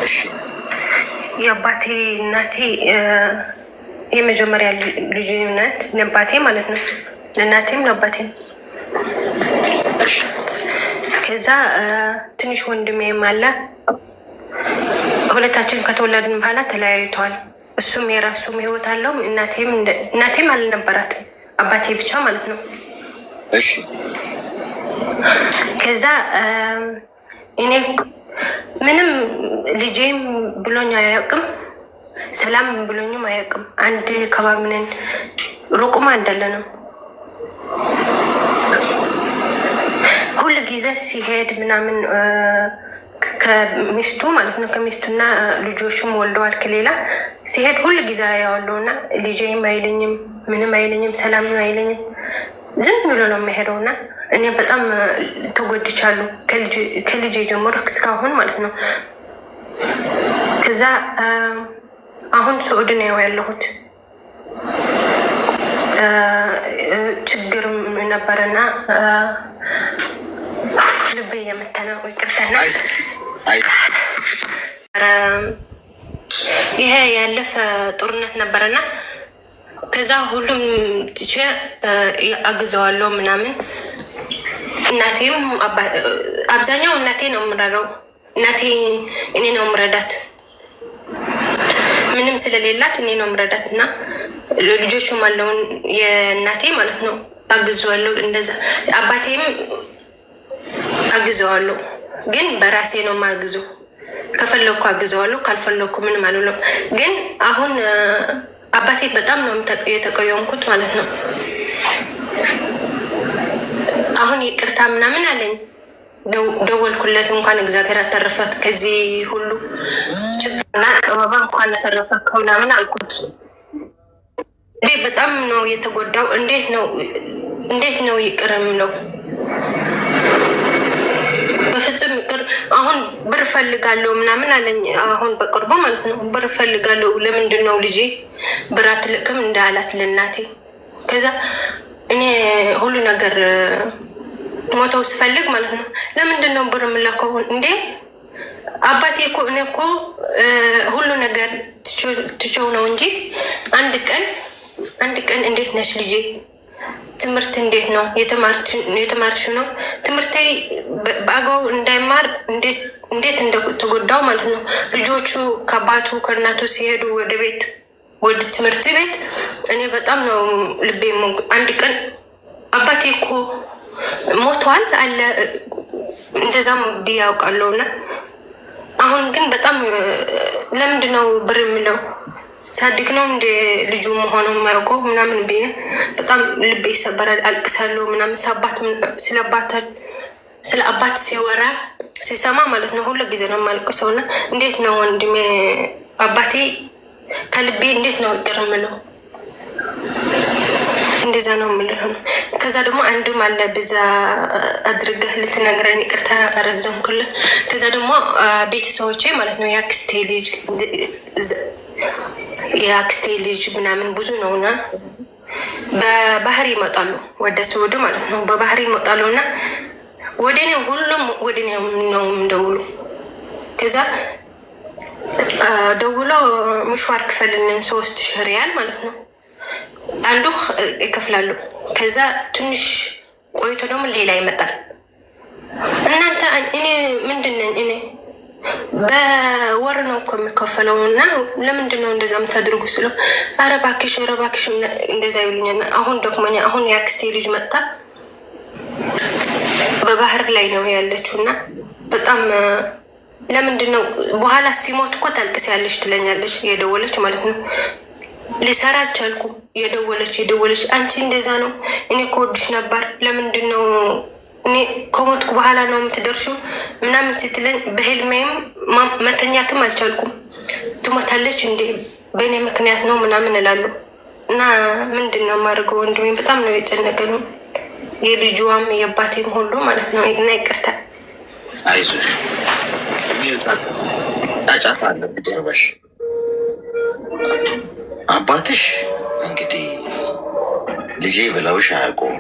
እሺ የአባቴ እናቴ የመጀመሪያ ልጅ ናት። ለአባቴ ማለት ነው። ለእናቴም ለአባቴም። ከዛ ትንሽ ወንድሜም አለ። ሁለታችን ከተወለድን በኋላ ተለያይተዋል። እሱም የራሱም ህይወት አለው። እናቴም አልነበራትም፣ አባቴ ብቻ ማለት ነው። እሺ ከዛ እኔ ምንም ልጄም ብሎኝ አያውቅም፣ ሰላም ብሎኝም አያውቅም። አንድ ከባቢ ነን፣ ሩቁም አይደለንም። ሁሉ ጊዜ ሲሄድ ምናምን ከሚስቱ ማለት ነው፣ ከሚስቱና ልጆቹም ወልደዋል ከሌላ ሲሄድ ሁሉ ጊዜ ያዋለውና ልጄም አይለኝም፣ ምንም አይለኝም፣ ሰላም አይለኝም። ዝም ብሎ ነው የሚሄደውና እኔ በጣም ተጎድቻለሁ ከልጄ ጀምሮ እስካሁን ማለት ነው። ከዛ አሁን ስዑድ ነው ያለሁት። ችግር ነበረና ልቤ የመተነው ይቅርታና ይሄ ያለፈ ጦርነት ነበረና ከዛ ሁሉም ትቼ አግዘዋለሁ ምናምን። እናቴም አብዛኛው እናቴ ነው የምረዳው። እናቴ እኔ ነው የምረዳት፣ ምንም ስለሌላት እኔ ነው የምረዳት። እና ልጆቹም አለውን የእናቴ ማለት ነው አግዘዋለሁ። እንደዛ አባቴም አግዘዋለሁ፣ ግን በራሴ ነው የማግዘው። ከፈለኩ አግዘዋለሁ፣ ካልፈለኩ ምንም አልለም። ግን አሁን አባቴ በጣም ነው የተቀየምኩት ማለት ነው። አሁን ይቅርታ ምናምን አለኝ። ደወልኩለት፣ እንኳን እግዚአብሔር አተረፈት ከዚህ ሁሉ ችግርና ጽበባ እንኳን አተረፈት ምናምን አልኩት። በጣም ነው የተጎዳው። እንዴት ነው ይቅር የምለው? በፍጹም ይቅር። አሁን ብር ፈልጋለሁ ምናምን አለኝ። አሁን በቅርቡ ማለት ነው ብር ፈልጋለሁ። ለምንድን ነው ልጄ ብር አትልቅም እንዳላት ለእናቴ። ከዛ እኔ ሁሉ ነገር ሞተው ስፈልግ ማለት ነው ለምንድን ነው ብር የምላከው እንዴ? አባቴ እኮ እኔ እኮ ሁሉ ነገር ትቼው ነው እንጂ አንድ ቀን እንዴት ነሽ ልጄ? ትምህርት እንዴት ነው የተማርሽ ነው? ትምህርቴ በአግባቡ እንዳይማር እንዴት እንደተጎዳው ማለት ነው። ልጆቹ ከአባቱ ከእናቱ ሲሄዱ ወደ ትምህርት ቤት እኔ በጣም ነው ልቤ። አንድ ቀን አባቴ እኮ ሞተዋል አለ እንደዛም ብያውቃለሁና አሁን ግን በጣም ለምንድን ነው ብር የምለው? ሳድግ ነው እንደ ልጁ መሆኑ የማያውቀው ምናምን ብዬ በጣም ልቤ ይሰበራል፣ አልቅሳለሁ ምናምን። ስለ አባት ሲወራ ሲሰማ ማለት ነው ሁሉ ጊዜ ነው የማልቅሰው። እና እንዴት ነው ወንድሜ አባቴ ከልቤ እንዴት ነው ይቅር የምለው? እንደዛ ነው የምልህ። ከዛ ደግሞ አንዱም አለ በዛ አድርገህ ልትነግረን ይቅርታ ረዘምኩልህ። ከዛ ደግሞ ቤተሰቦቼ ማለት ነው የአክስቴ ልጅ ምናምን ብዙ ነውና በባህር ይመጣሉ፣ ወደ ስዑድ ማለት ነው በባህር ይመጣሉ። እና ሁሉም ወደ እኔ ነው የምደውሉ። ከዛ ደውሎ ምሽዋር ክፈልልን 3000 ሪያል ማለት ነው አንዱ ይከፍላሉ። ከዛ ትንሽ ቆይቶ ደግሞ ሌላ ይመጣል። እናንተ እኔ ምንድን ነኝ? እኔ በወር ነው እኮ የሚከፈለው እና ለምንድን ነው እንደዛ የምታደርጉ ስለው ኧረ እባክሽ እንደዛ ይሉኛል። አሁን ደክሞኛ። አሁን የአክስቴ ልጅ መጣ በባህር ላይ ነው ያለችው እና በጣም ለምንድን ነው በኋላ ሲሞት እኮ ታልቅሻለሽ ትለኛለች፣ የደወለች ማለት ነው። ልሰራ አልቻልኩም። የደወለች አንቺ እንደዛ ነው እኔ ከወድሽ ነበር፣ ለምንድን ነው እኔ ከሞትኩ በኋላ ነው የምትደርሺው ምናምን ስትለኝ በህልሜም መተኛትም አልቻልኩም። ትሞታለች እንዴ በእኔ ምክንያት ነው ምናምን እላለሁ። እና ምንድን ነው የማደርገው? ወንድሜ በጣም ነው የጨነቀኝ፣ የልጇም የአባቴም ሁሉ ማለት ነው። እና ይቅርታ አይዞሽ ጫጫታ አለ እንግዲህ አባሽ አባትሽ እንግዲህ ልጄ ብለውሽ አያውቁም።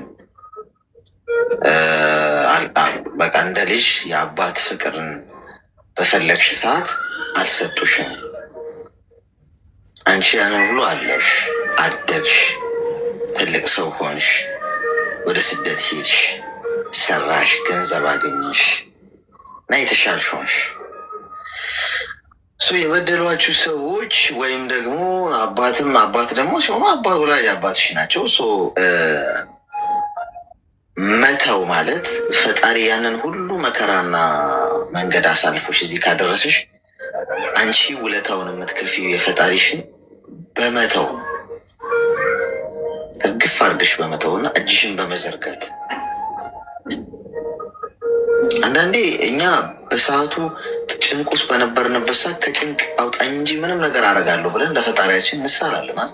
በቃ እንደ ልጅ የአባት ፍቅርን በፈለግሽ ሰዓት አልሰጡሽም። አንቺ ያንን ሁሉ አለሽ፣ አደግሽ፣ ትልቅ ሰው ሆንሽ፣ ወደ ስደት ሄድሽ፣ ሰራሽ፣ ገንዘብ አገኘሽ እና የተሻልሽ ሆንሽ። የበደሏችሁ ሰዎች ወይም ደግሞ አባት ደግሞ ሲሆኑ ወላጅ አባትሽ ናቸው። መተው ማለት ፈጣሪ ያንን ሁሉ መከራና መንገድ አሳልፎሽ እዚህ ካደረሰሽ አንቺ ውለታውን የምትከፊው የፈጣሪሽን በመተው እርግፍ አድርገሽ በመተውና እጅሽን በመዘርጋት። አንዳንዴ እኛ በሰዓቱ ጭንቅ ውስጥ በነበርንበት ሰዓት ከጭንቅ አውጣኝ እንጂ ምንም ነገር አደርጋለሁ ብለን ለፈጣሪያችን እንሳላለናል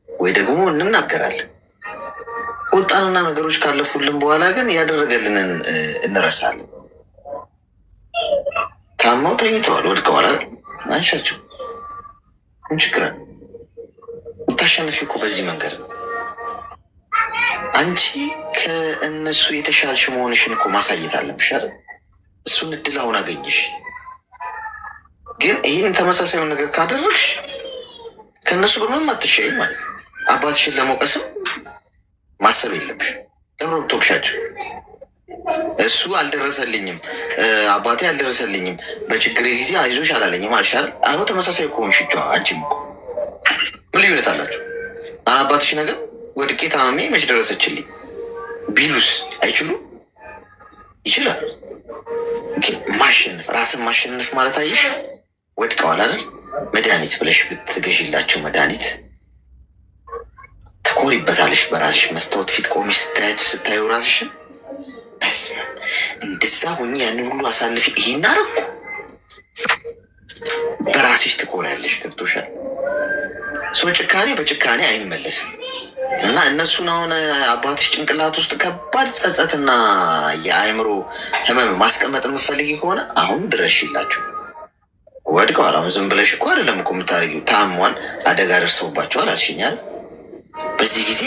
ወይ ደግሞ እንናገራለን። ወጣንና ነገሮች ካለፉልን በኋላ ግን ያደረገልንን እንረሳለን። ታማው ተኝተዋል፣ ወድቀዋል፣ አንሻቸው ምን ችግር አለ? የምታሸንፊ እኮ በዚህ መንገድ ነው። አንቺ ከእነሱ የተሻልሽ መሆንሽን እኮ ማሳየት አለብሽ አይደል? እሱን እድል አሁን አገኘሽ። ግን ይህን ተመሳሳዩን ነገር ካደረግሽ ከእነሱ በምንም አትሻይ ማለት ነው። አባትሽን ለመውቀስም ማሰብ የለብሽ። ለምሮ ቶክሻቸው እሱ አልደረሰልኝም፣ አባቴ አልደረሰልኝም፣ በችግሬ ጊዜ አይዞሽ አላለኝም አልሻል። አሁን ተመሳሳይ ከሆንሽቿ አንቺም እኮ ምን ልዩነት አላቸው? አባትሽ ነገር ወድቄ ታማሜ መች ደረሰችልኝ ቢሉስ አይችሉም? ይችላል። ግን ማሸነፍ ራስን ማሸነፍ ማለት አየሽ፣ ወድቀዋል አይደል? መድኃኒት ብለሽ ብትገዢላቸው መድኃኒት ትኮሪበታለሽ። በራስሽ መስታወት ፊት ቆሚሽ ስታዩ ራስሽን እንደዛ ሁኚ፣ ያንን ሁሉ አሳልፊ፣ ይሄን አደረኩ በራስሽ ትኮሪያለሽ። ገብቶሻል? ሰው ጭካኔ በጭካኔ አይመለስም። እና እነሱን አሁን አባትሽ ጭንቅላት ውስጥ ከባድ ጸጸትና የአእምሮ ህመም ማስቀመጥ የምትፈልጊ ከሆነ አሁን ድረሽላቸው። ወድቀዋል። አሁን ዝም ብለሽ እኮ አይደለም እኮ የምታደርጊው። ታሟል፣ አደጋ ደርሰውባቸዋል አልሽኛል። በዚህ ጊዜ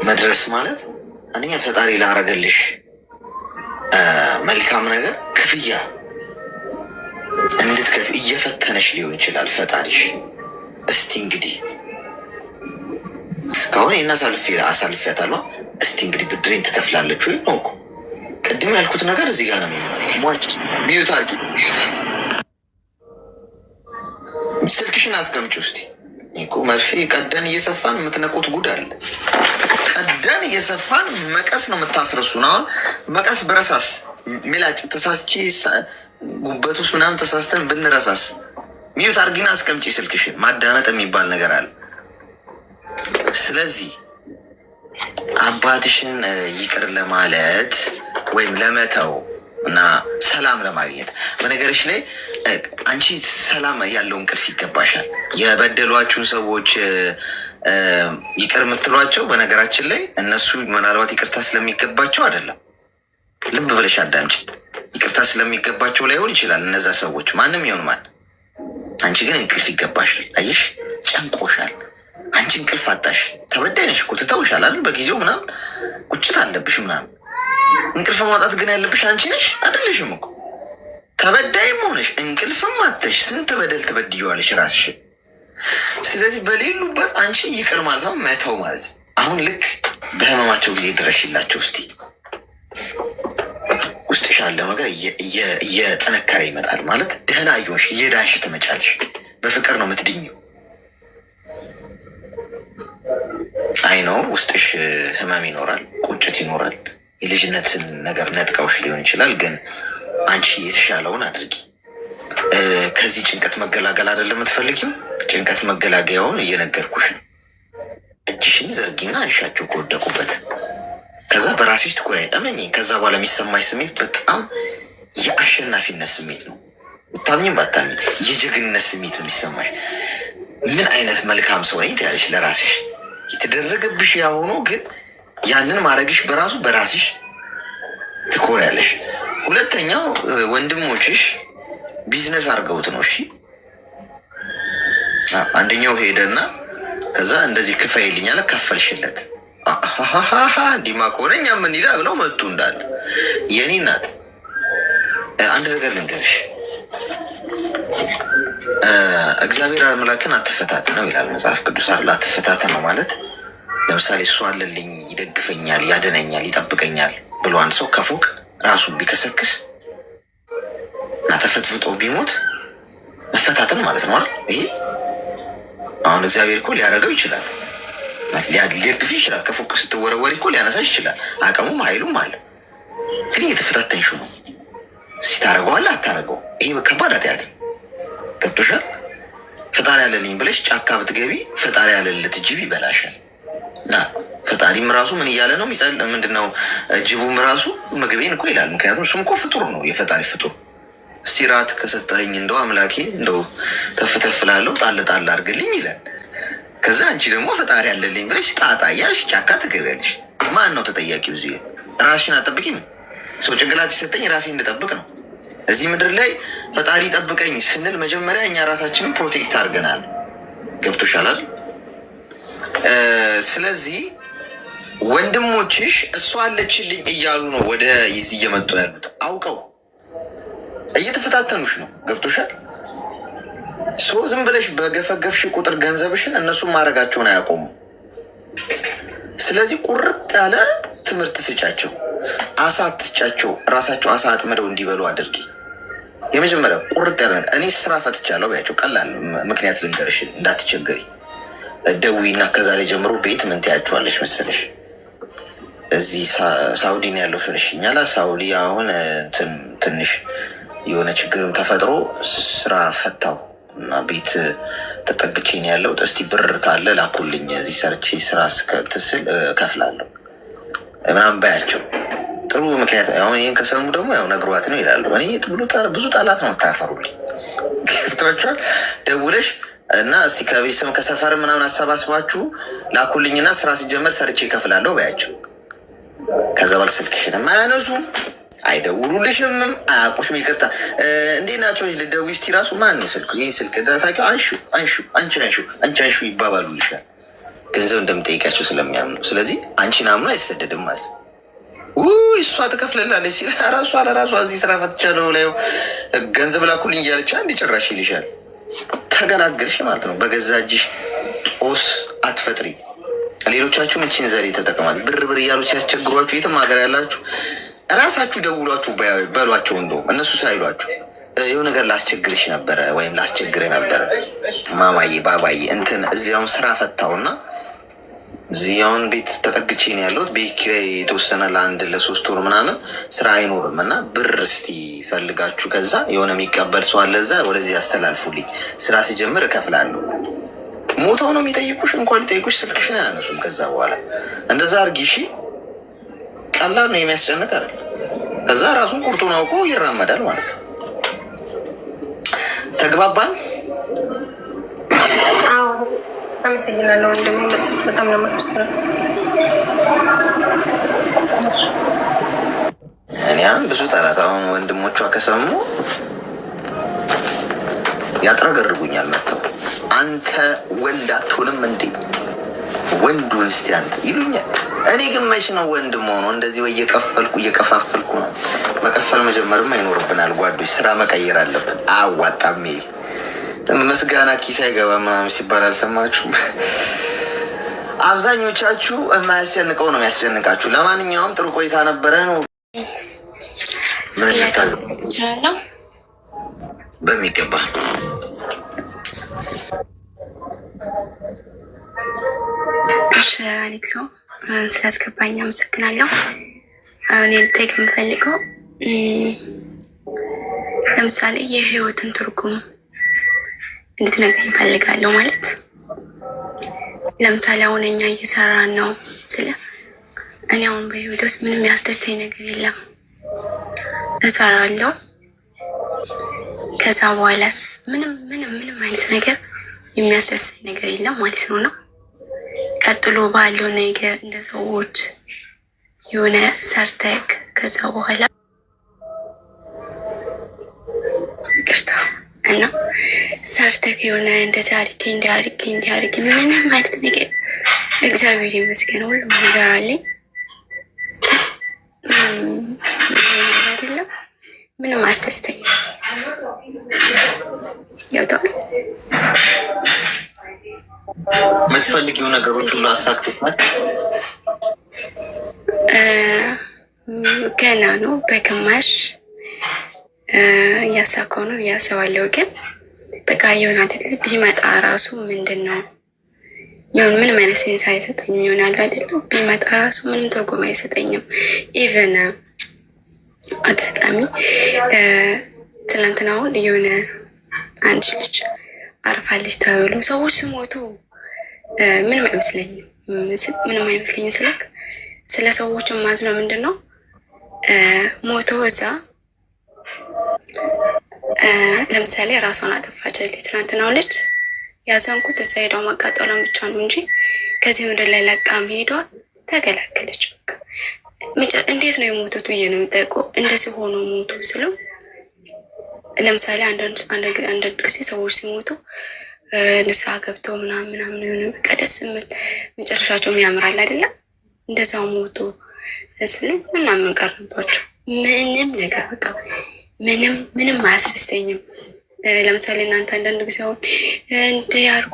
መድረስ ማለት አንደኛ ፈጣሪ ላረገልሽ መልካም ነገር ክፍያ እንድትከፍ እየፈተነሽ ሊሆን ይችላል ፈጣሪሽ። እስቲ እንግዲህ እስካሁን ይህን አሳልፊያታለሁ፣ እስቲ እንግዲህ ብድሬን ትከፍላለች ወይ ነው እኮ። ቅድም ያልኩት ነገር እዚህ ጋር ነው። ሟች ሚዩት አርጊ፣ ስልክሽን አስቀምጪ ውስጥ እኮ መርፌ ቀደን እየሰፋን የምትነቁት ጉድ አለ። ቀደን እየሰፋን መቀስ ነው የምታስረሱን። አሁን መቀስ ብረሳስ ሚላጭ ተሳስቺ ጉበት ውስጥ ምናምን ተሳስተን ብንረሳስ? ሚዩት አርጊና አስቀምጪ ስልክሽን። ማዳመጥ የሚባል ነገር አለ። ስለዚህ አባትሽን ይቅር ለማለት ወይም ለመተው እና ሰላም ለማግኘት በነገርሽ ላይ አንቺ ሰላም ያለው እንቅልፍ ይገባሻል። የበደሏችሁን ሰዎች ይቅር የምትሏቸው በነገራችን ላይ እነሱ ምናልባት ይቅርታ ስለሚገባቸው አይደለም። ልብ ብለሽ አዳምጪ። ይቅርታ ስለሚገባቸው ላይሆን ይችላል እነዛ ሰዎች፣ ማንም ይሆን ማን። አንቺ ግን እንቅልፍ ይገባሻል። አየሽ፣ ጨንቆሻል። አንቺ እንቅልፍ አጣሽ። ተበዳይ ነሽ እኮ ትተውሻል አይደል? በጊዜው ምናምን ቁጭት አለብሽ ምናምን። እንቅልፍ ማጣት ግን ያለብሽ አንቺ ነሽ አይደለሽም እኮ። ተበዳይም ሆነሽ እንቅልፍም አጥተሽ ስንት በደል ትበድየዋለሽ ራስሽ። ስለዚህ በሌሉበት አንቺ ይቅር ማለት ነው መተው ማለት ነው። አሁን ልክ በህመማቸው ጊዜ ድረሽላቸው እስቲ። ውስጥሽ ያለ ነገር እየጠነከረ ይመጣል ማለት ደህና እየሆንሽ እየዳንሽ ትመጫለሽ። በፍቅር ነው የምትድኘው። አይ ነው ውስጥሽ ህመም ይኖራል፣ ቁጭት ይኖራል። የልጅነትን ነገር ነጥቀውሽ ሊሆን ይችላል። ግን አንቺ የተሻለውን አድርጊ። ከዚህ ጭንቀት መገላገል አይደለም የምትፈልጊው? ጭንቀት መገላገያውን እየነገርኩሽ ነው። እጅሽን ዘርጊና አንሻቸው ከወደቁበት። ከዛ በራስሽ ትኩራ እመኚኝ። ከዛ በኋላ የሚሰማሽ ስሜት በጣም የአሸናፊነት ስሜት ነው። ብታምኝም ባታምኝ የጀግንነት ስሜት ነው የሚሰማሽ። ምን አይነት መልካም ሰው ነኝ ትያለሽ ለራስሽ። የተደረገብሽ ያሆኖ ግን ያንን ማድረግሽ በራስሽ ትኮሪያለሽ። ሁለተኛው ወንድሞችሽ ቢዝነስ አድርገውት ነው። እሺ አንደኛው ሄደና ከዛ እንደዚህ ክፈ ይልኛል ከፈልሽለት። እንዲማ ከሆነኛ ምን ይላ ብለው መጡ እንዳለ። የኔ እናት አንድ ነገር ልንገርሽ፣ እግዚአብሔር አምላክን አትፈታተነው ይላል መጽሐፍ ቅዱስ አይደል? አትፈታተነው ማለት ለምሳሌ እሱ አለልኝ፣ ይደግፈኛል፣ ያድነኛል፣ ይጠብቀኛል ብሎ አንድ ሰው ከፎቅ ራሱን ቢከሰክስ እና ተፈትፍጦ ቢሞት መፈታተን ማለት ነው አይደል? ይሄ አሁን እግዚአብሔር እኮ ሊያደርገው ይችላል፣ ሊደግፍ ይችላል። ከፎቅ ስትወረወሪ እኮ ሊያነሳሽ ይችላል። አቅሙም ኃይሉም አለ። ግን እየተፈታተንሽው ነው። ሲታረገዋለህ አታረገው። ይሄ ከባድ ኃጢአት ገብቶሻል። ፈጣሪ ያለልኝ ብለሽ ጫካ ብትገቢ ፈጣሪ ያለለት ጅብ ይበላሻል። ፈጣሪም ራሱ ምን እያለ ነው? ምንድነው? ጅቡም ራሱ ምግቤን እኮ ይላል። ምክንያቱም እሱም እኮ ፍጡር ነው፣ የፈጣሪ ፍጡር። እስቲ ራት ከሰጠኝ እንደው አምላኬ እንደው ተፍተፍ ላለው ጣል ጣል አድርግልኝ ይላል። ከዛ አንቺ ደግሞ ፈጣሪ ያለልኝ ብለሽ ጣጣ እያልሽ ጫካ ትገቢያለሽ። ማን ነው ተጠያቂው? እዚህ ራስሽን አጠብቂም። ሰው ጭንቅላት ሲሰጠኝ ራሴ እንድጠብቅ ነው። እዚህ ምድር ላይ ፈጣሪ ጠብቀኝ ስንል መጀመሪያ እኛ ራሳችንን ፕሮቴክት አድርገናል። ገብቶሻል አይደል? ስለዚህ ወንድሞችሽ እሷ አለችልኝ እያሉ ነው ወደ ይዚህ እየመጡ ያሉት። አውቀው እየተፈታተኑሽ ነው። ገብቶሻል? ዝም ብለሽ በገፈገፍሽ ቁጥር ገንዘብሽን እነሱን ማድረጋቸውን አያቆሙ። ስለዚህ ቁርጥ ያለ ትምህርት ስጫቸው፣ አሳ አትስጫቸው። ራሳቸው አሳ አጥምደው እንዲበሉ አድርጊ። የመጀመሪያ ቁርጥ ያለ እኔ ስራ ፈትቻለሁ በያቸው። ቀላል ምክንያት ልንገርሽ እንዳትቸገሪ። ደዊና ከዛሬ ጀምሮ ቤት ምን ትያቸዋለሽ መሰለሽ? እዚህ ሳውዲ ነው ያለው ስለሽኛላ። ሳውዲ አሁን ትንሽ የሆነ ችግርም ተፈጥሮ ስራ ፈታው እና ቤት ተጠግቼ ነው ያለው። እስቲ ብር ካለ ላኩልኝ፣ እዚህ ሰርቼ ስራ ትስል እከፍላለሁ ምናምን ባያቸው። ጥሩ ምክንያት። አሁን ይህን ከሰሙ ደግሞ ያው ነግሯት ነው ይላሉ። እኔ ብዙ ጣላት ነው ታፈሩልኝ። ገብቷችኋል? ደውለሽ እና እስቲ ከቤተሰብ ከሰፈር ምናምን አሰባስባችሁ ላኩልኝና ስራ ሲጀመር ሰርቼ እከፍላለሁ ባያቸው። ከዛ ባል ስልክሽንም አያነሱም፣ አይደውሉልሽምም፣ አያውቁሽም። ይቅርታ እንዴት ናቸው ልደውይ እስቲ ራሱ ማን ነው ስልክ ይህ ስልክ ዳታቸው አንሹ ይባባሉልሻል። ገንዘብ እንደምጠይቃቸው ስለሚያምኑ። ስለዚህ አንቺን አምኖ አይሰደድም ማለት ነው። እሷ ትከፍልላለች ሲል ራሷ ለራሷ እዚህ ስራ ፈትቻለሁ ላይ ገንዘብ ላኩልኝ እያለች አንድ ጭራሽ ይልሻል። ተገላገልሽ ማለት ነው። በገዛ እጅሽ ጦስ አትፈጥሪ። ሌሎቻችሁ ምችን ዘዴ ተጠቅማል። ብር እያሉ ሲያስቸግሯችሁ የትም ሀገር ያላችሁ ራሳችሁ ደውሏችሁ በሏቸው። እንደው እነሱ ሳይሏችሁ የሆነ ነገር ላስቸግርሽ ነበረ ወይም ላስቸግር ነበረ ማማዬ ባባዬ እንትን እዚያውን ስራ ፈታውና እዚያውን ቤት ተጠግቼ ነው ያለሁት። ቤት ኪራይ የተወሰነ ለ1-3 ወር ምናምን ስራ አይኖርም እና ብር እስቲ ፈልጋችሁ ከዛ የሆነ የሚቀበል ሰው አለ እዛ ወደዚህ ያስተላልፉልኝ፣ ስራ ሲጀምር እከፍላለሁ። ሞተው ነው የሚጠይቁሽ። እንኳን ሊጠይቁሽ ስልክሽን አያነሱም። ከዛ በኋላ እንደዛ አርጊ እሺ። ቀላል ነው፣ የሚያስጨንቅ አይደለም። ከዛ ራሱን ቁርጡን አውቆ ይራመዳል ማለት ነው። ተግባባን? አዎ፣ አመሰግናለሁ ወንድሜ። በጣም ነው የማመሰግነው። እኔ ብዙ ጠላት አሁን ወንድሞቿ ከሰሙ ያጥረገርጉኛል መጥተው አንተ ወንድ አትሆንም እንዴ? ወንዱን እስቲ አንተ ይሉኛል። እኔ ግን መች ነው ወንድም ሆኖ እንደዚህ ወይ እየከፋፈልኩ ነው። መቀፈል መጀመርም አይኖርብናል ጓዶች። ስራ መቀየር አለብን። አዋጣም ምስጋና ኪስ አይገባ ምናምን ሲባል አልሰማችሁም? አብዛኞቻችሁ የማያስጨንቀው ነው የሚያስጨንቃችሁ። ለማንኛውም ጥሩ ቆይታ ነበረ ነው ይችላለሁ በሚገባ አሌክሶ ስላስገባኝ አመሰግናለሁ። እኔ ልጠይቅ የምፈልገው ለምሳሌ የህይወትን ትርጉም እንድትነግረኝ እፈልጋለሁ። ማለት ለምሳሌ አሁን እኛ እየሰራን ነው ስለ እኔ አሁን በህይወት ውስጥ ምንም ያስደስተኝ ነገር የለም። እሰራለሁ፣ ከዛ በኋላስ ምንም አይነት ነገር የሚያስደስተኝ ነገር የለም ማለት ነው ነው ቀጥሎ ባለው ነገር እንደ ሰዎች የሆነ ሰርተክ ከዛ በኋላ ይቅርታ እና ሰርተክ የሆነ እንደዛ እንዲያርግ ምንም አይነት ነገር እግዚአብሔር ይመስገን ሁሉም ነገር አለኝ። አይደለም ምንም አስደስተኝ ያውጣው የምትፈልጊው ነገሮች ሁሉ አሳክቶታል? ገና ነው፣ በግማሽ እያሳካው ነው እያሰባለሁ። ግን በቃ የሆነ አይደለ ቢመጣ ራሱ ምንድን ነው የሆነ ምንም አይነት ሴንስ አይሰጠኝም። ይሆናል አይደለም ቢመጣ ራሱ ምንም ትርጉም አይሰጠኝም። ኢቨን አጋጣሚ ትናንትናውን የሆነ አንድ ልጅ አርፋለች ተብሎ ሰዎች ሲሞቱ ምንም አይመስለኝም። ምንም አይመስለኝም ስልክ ስለ ሰዎች ማዝነው ምንድን ነው ሞቶ እዛ ለምሳሌ ራሷን አጠፋች ትናንትናው ልጅ ያዘንኩት እዛ ሄዳው ማቃጠሏን ብቻ ነው እንጂ ከዚህ ምድር ላይ ለቃ መሄዷን ተገላገለች። እንዴት ነው የሞቱት ብዬ ነው የምጠይቀው። እንደዚህ ሆኖ ሞቱ ስለው ለምሳሌ አንዳንድ ጊዜ ሰዎች ሲሞቱ ንስሐ ገብቶ ምናምን የሆነ በቃ ደስ የሚል መጨረሻቸውም ያምራል አይደለም? እንደዛው ሞቱ ስሉ ምናምን ቀርባቸው ምንም ነገር በቃ ምንም አያስደስተኝም። ለምሳሌ እናንተ አንዳንድ ጊዜ አሁን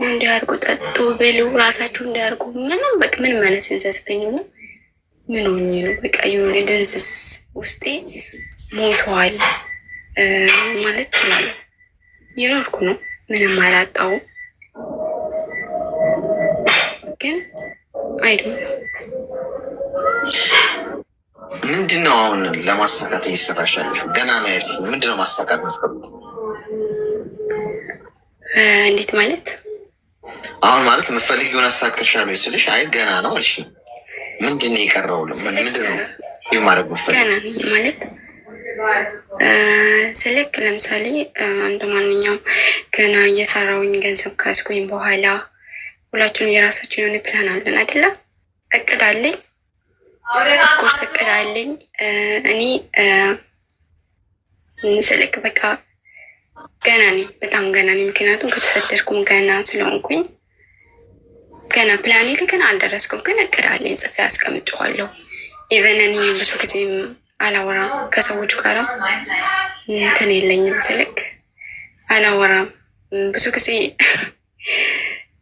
እንዲያርጉ ጠጡ ብሉ ራሳችሁ እንዲያርጉ ምንም በቃ ምንም አይነት ሲንሰስተኝ ነው። ምን ሆኜ ነው በቃ የሆነ ደንስስ ውስጤ ሞተዋል ማለት ይችላል። የኖርኩ ነው ምንም አላጣው ግን አይዶ ምንድነው አሁን ለማሳካት እየሰራሻለሽ? ገና ነው ያልሽ። ምንድነው ማሳካት መስጠት? እንዴት ማለት አሁን ማለት የምትፈልጊውን አሳክተሻል ወይ ስልሽ አይ ገና ነው አልሽ። ምንድን ነው የቀረው? ምንድነው ማድረግ ምፈልግ? ገና ማለት ስልክ ለምሳሌ እንደ ማንኛውም ገና እየሰራውኝ ገንዘብ ካስኩኝ በኋላ ሁላችንም የራሳችን የሆነ ፕላን አለን አይደለም? እቅድ አለኝ፣ ኦፍኮርስ እቅድ አለኝ። እኔ ስልክ በቃ ገና ነኝ፣ በጣም ገና ነኝ። ምክንያቱም ከተሰደድኩም ገና ስለሆንኩኝ ገና ፕላኔ ላይ ገና አልደረስኩም። ግን እቅድ አለኝ፣ ጽፌ አስቀምጨዋለሁ። ኢቨን እኔ ብዙ ጊዜ አላወራም ከሰዎች ጋርም እንትን የለኝም፣ ስልክ አላወራም ብዙ ጊዜ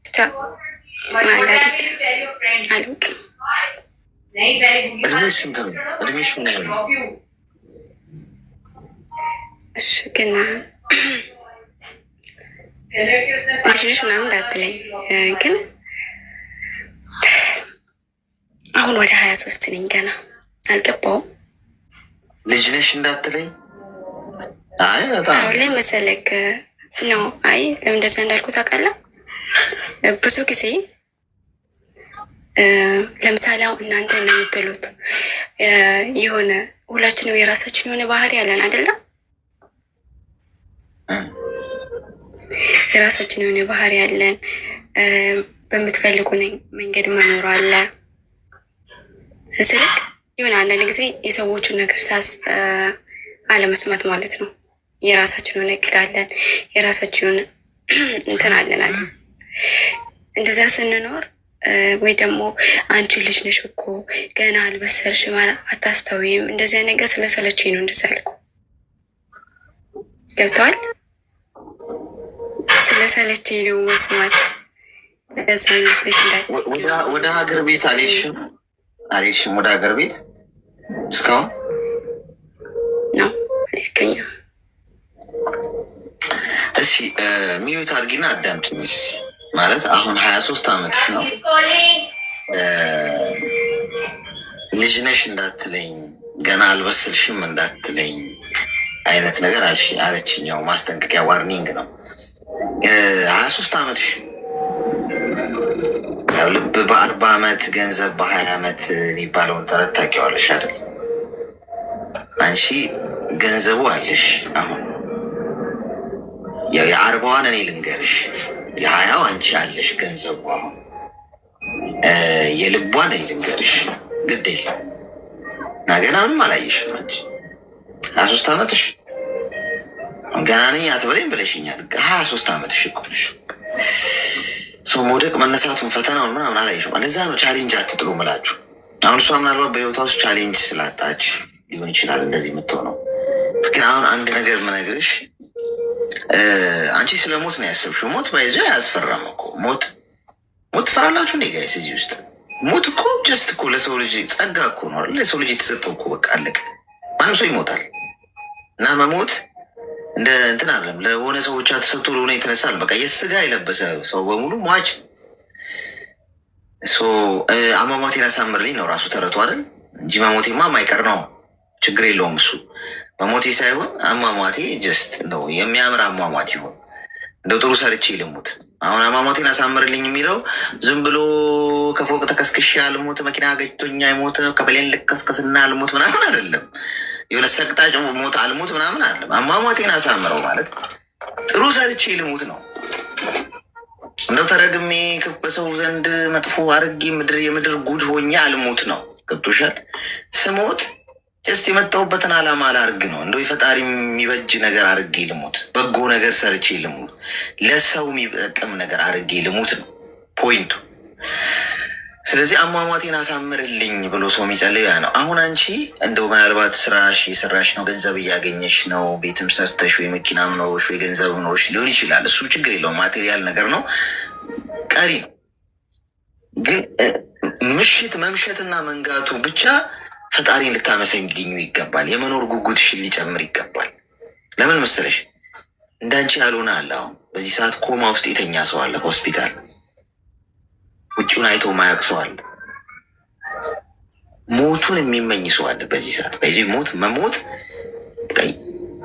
ብቻ ማለት አላውቅም። እድሜሽ ስንት ነው? እድሜሽ ምን ያህል ነው? እሺ ግን ልጅ ምናምን እንዳትለኝ ግን አሁን ወደ 23 ነኝ። ገና አልገባውም። ልጅ ነሽ እንዳትለኝ። አይ በጣም አሁን ላይ መሰለክ ነው። አይ ለምን እንደዛ እንዳልኩ ታውቃለህ? ብዙ ጊዜ ለምሳሌ አሁን እናንተ እንደምትሉት የሆነ ሁላችንም የራሳችን የሆነ ባህሪ ያለን አይደለም? የራሳችን የሆነ ባህሪ ያለን፣ በምትፈልጉ መንገድ መኖር አለ። ስልክ የሆነ አንዳንድ ጊዜ የሰዎቹን ነገር አለመስማት ማለት ነው። የራሳችን የሆነ እቅድ አለን፣ የራሳችን የሆነ እንትን አለን አለ። እንደዛ ስንኖር ወይ ደግሞ አንቺ ልጅ ነሽ እኮ ገና አልበሰልሽም አታስተውይም፣ እንደዚያ ነገር ስለሰለችኝ ነው እንደዛ ያልኩ። ገብተዋል? ስለሰለችኝ ነው መስማት። ለዛ ወደ ሀገር ቤት አልሄድሽም? ወደ ሀገር ቤት እስካሁን ነው አልሄድከኝም። እሺ ሚዩት አድርጊና አዳምጪኝ ማለት አሁን 23 ዓመትሽ ነው። ልጅ ነሽ እንዳትለኝ፣ ገና አልበስልሽም እንዳትለኝ አይነት ነገር አለችኛው። ማስጠንቀቂያ ዋርኒንግ ነው። 23 ዓመትሽ ያው ልብ በ40 ዓመት ገንዘብ በ20 ዓመት የሚባለውን ተረት ታውቂዋለሽ አይደል? አንቺ ገንዘቡ አለሽ። አሁን ያው የ40ዋን እኔ ልንገርሽ፣ የ20ው አንቺ አለሽ ገንዘቡ። አሁን የልቧን እኔ ልንገርሽ፣ ግድ የለም እና ገና ምንም አላየሽም አንቺ 23 ዓመትሽ ገና ነኝ አትበለኝ ብለሽኛል። 23 ዓመትሽ እኮ ነሽ። ሰው መውደቅ መነሳቱን ፈተናውን ምናምን አላየሽም። ለዛ ነው ቻሌንጅ አትጥሉ ምላችሁ። አሁን እሷ ምናልባት በህይወቷ ውስጥ ቻሌንጅ ስላጣች ሊሆን ይችላል እንደዚህ የምትሆነው። ግን አሁን አንድ ነገር ምነግርሽ፣ አንቺ ስለ ሞት ነው ያሰብሽው። ሞት ባይዞ አያስፈራም እኮ ሞት ሞት ትፈራላችሁ እንዴ ጋይስ? እዚህ ውስጥ ሞት እኮ ጀስት እኮ ለሰው ልጅ ጸጋ እኮ ነው። ለሰው ልጅ የተሰጠው እኮ በቃ አለቀ። ማንም ሰው ይሞታል እና መሞት እንደ እንትን አለም ለሆነ ሰው ብቻ ተሰጥቶ ለሆነ የተነሳል። በቃ የስጋ የለበሰ ሰው በሙሉ ሟች። አሟሟቴን አሳምርልኝ ነው ራሱ ተረቱ አይደል እንጂ መሞቴማ ማይቀር ነው። ችግር የለውም እሱ መሞቴ ሳይሆን አሟሟቴ ጀስት ነው የሚያምር አሟሟት ይሆን እንደው ጥሩ ሰርቼ ልሙት። አሁን አሟሟቴን አሳምርልኝ የሚለው ዝም ብሎ ከፎቅ ተከስክሻ ልሙት፣ መኪና ገጭቶኛ ሞት፣ ከበሌን ልከስከስና ልሙት ምናምን አይደለም። የሆነ ሰቅጣጭ ሞት አልሙት ምናምን አይደለም። አሟሟቴን አሳምረው ማለት ጥሩ ሰርቼ ልሙት ነው። እንደው ተረግሜ በሰው ዘንድ መጥፎ አርጌ የምድር ጉድ ሆኜ አልሙት ነው። ገብቶሻል? ስሞት ጀስት የመጣሁበትን ዓላማ ላርግ ነው። እንደው የፈጣሪ የሚበጅ ነገር አርጌ ልሙት፣ በጎ ነገር ሰርቼ ልሙት፣ ለሰው የሚጠቅም ነገር አርጌ ልሙት ነው ፖይንቱ። ስለዚህ አሟሟቴን አሳምርልኝ ብሎ ሰው የሚጸልዩ ያ ነው። አሁን አንቺ እንደው ምናልባት ስራሽ የሰራሽ ነው፣ ገንዘብ እያገኘሽ ነው፣ ቤትም ሰርተሽ ወይ መኪናም ኖሮሽ ወይ ገንዘብ ኖሮሽ ሊሆን ይችላል። እሱ ችግር የለውም፣ ማቴሪያል ነገር ነው፣ ቀሪ ነው። ግን ምሽት መምሸትና መንጋቱ ብቻ ፈጣሪን ልታመሰግኙ ይገባል። የመኖር ጉጉትሽን ሊጨምር ይገባል። ለምን መሰለሽ? እንዳንቺ ያልሆነ አለ። አሁን በዚህ ሰዓት ኮማ ውስጥ የተኛ ሰው አለ ሆስፒታል፣ ውጭውን አይቶ ማያውቅ ሰው አለ። ሞቱን የሚመኝ ሰው አለ በዚህ ሰዓት። በዚህ መሞት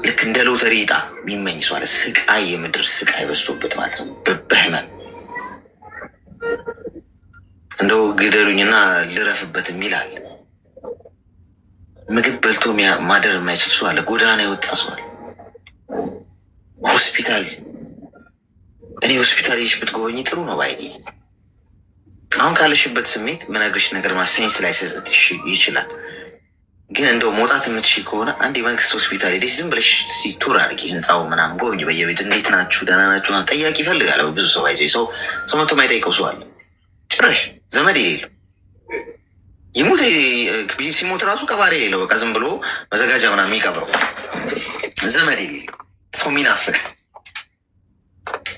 ልክ እንደ ሎተሪ ዕጣ የሚመኝ ሰው አለ። ስቃይ፣ የምድር ስቃይ በዝቶበት ማለት ነው። በህመም እንደው ግደሉኝና ልረፍበት የሚል አለ። ምግብ በልቶ ማደር የማይችል ሰው አለ። ጎዳና የወጣ ሰው አለ። ሆስፒታል እኔ ሆስፒታል ይሽ ብትጎበኝ ጥሩ ነው ባይ። አሁን ካለሽበት ስሜት ምነግርሽ ነገር ማሰኝስ ላይ ሰጥሽ ይችላል። ግን እንደው መውጣት የምትሽ ከሆነ አንድ የመንግስት ሆስፒታል ሄደሽ ዝም ብለሽ ቱር አድርጊ። ህንፃው ምናምን ጎብኝ። በየቤቱ እንዴት ናችሁ ደህና ናችሁ ጠያቂ ይፈልጋል ብዙ ሰው። አይዞ ሰው መቶ ማይጠይቀው ሰው አለ። ጭራሽ ዘመድ የሌለው ይሙት ሲሞት ራሱ ቀባሪ የሌለው በቃ ዝም ብሎ መዘጋጃ ምናምን የሚቀብረው ዘመድ የሌለው ሰው ሚናፍቅ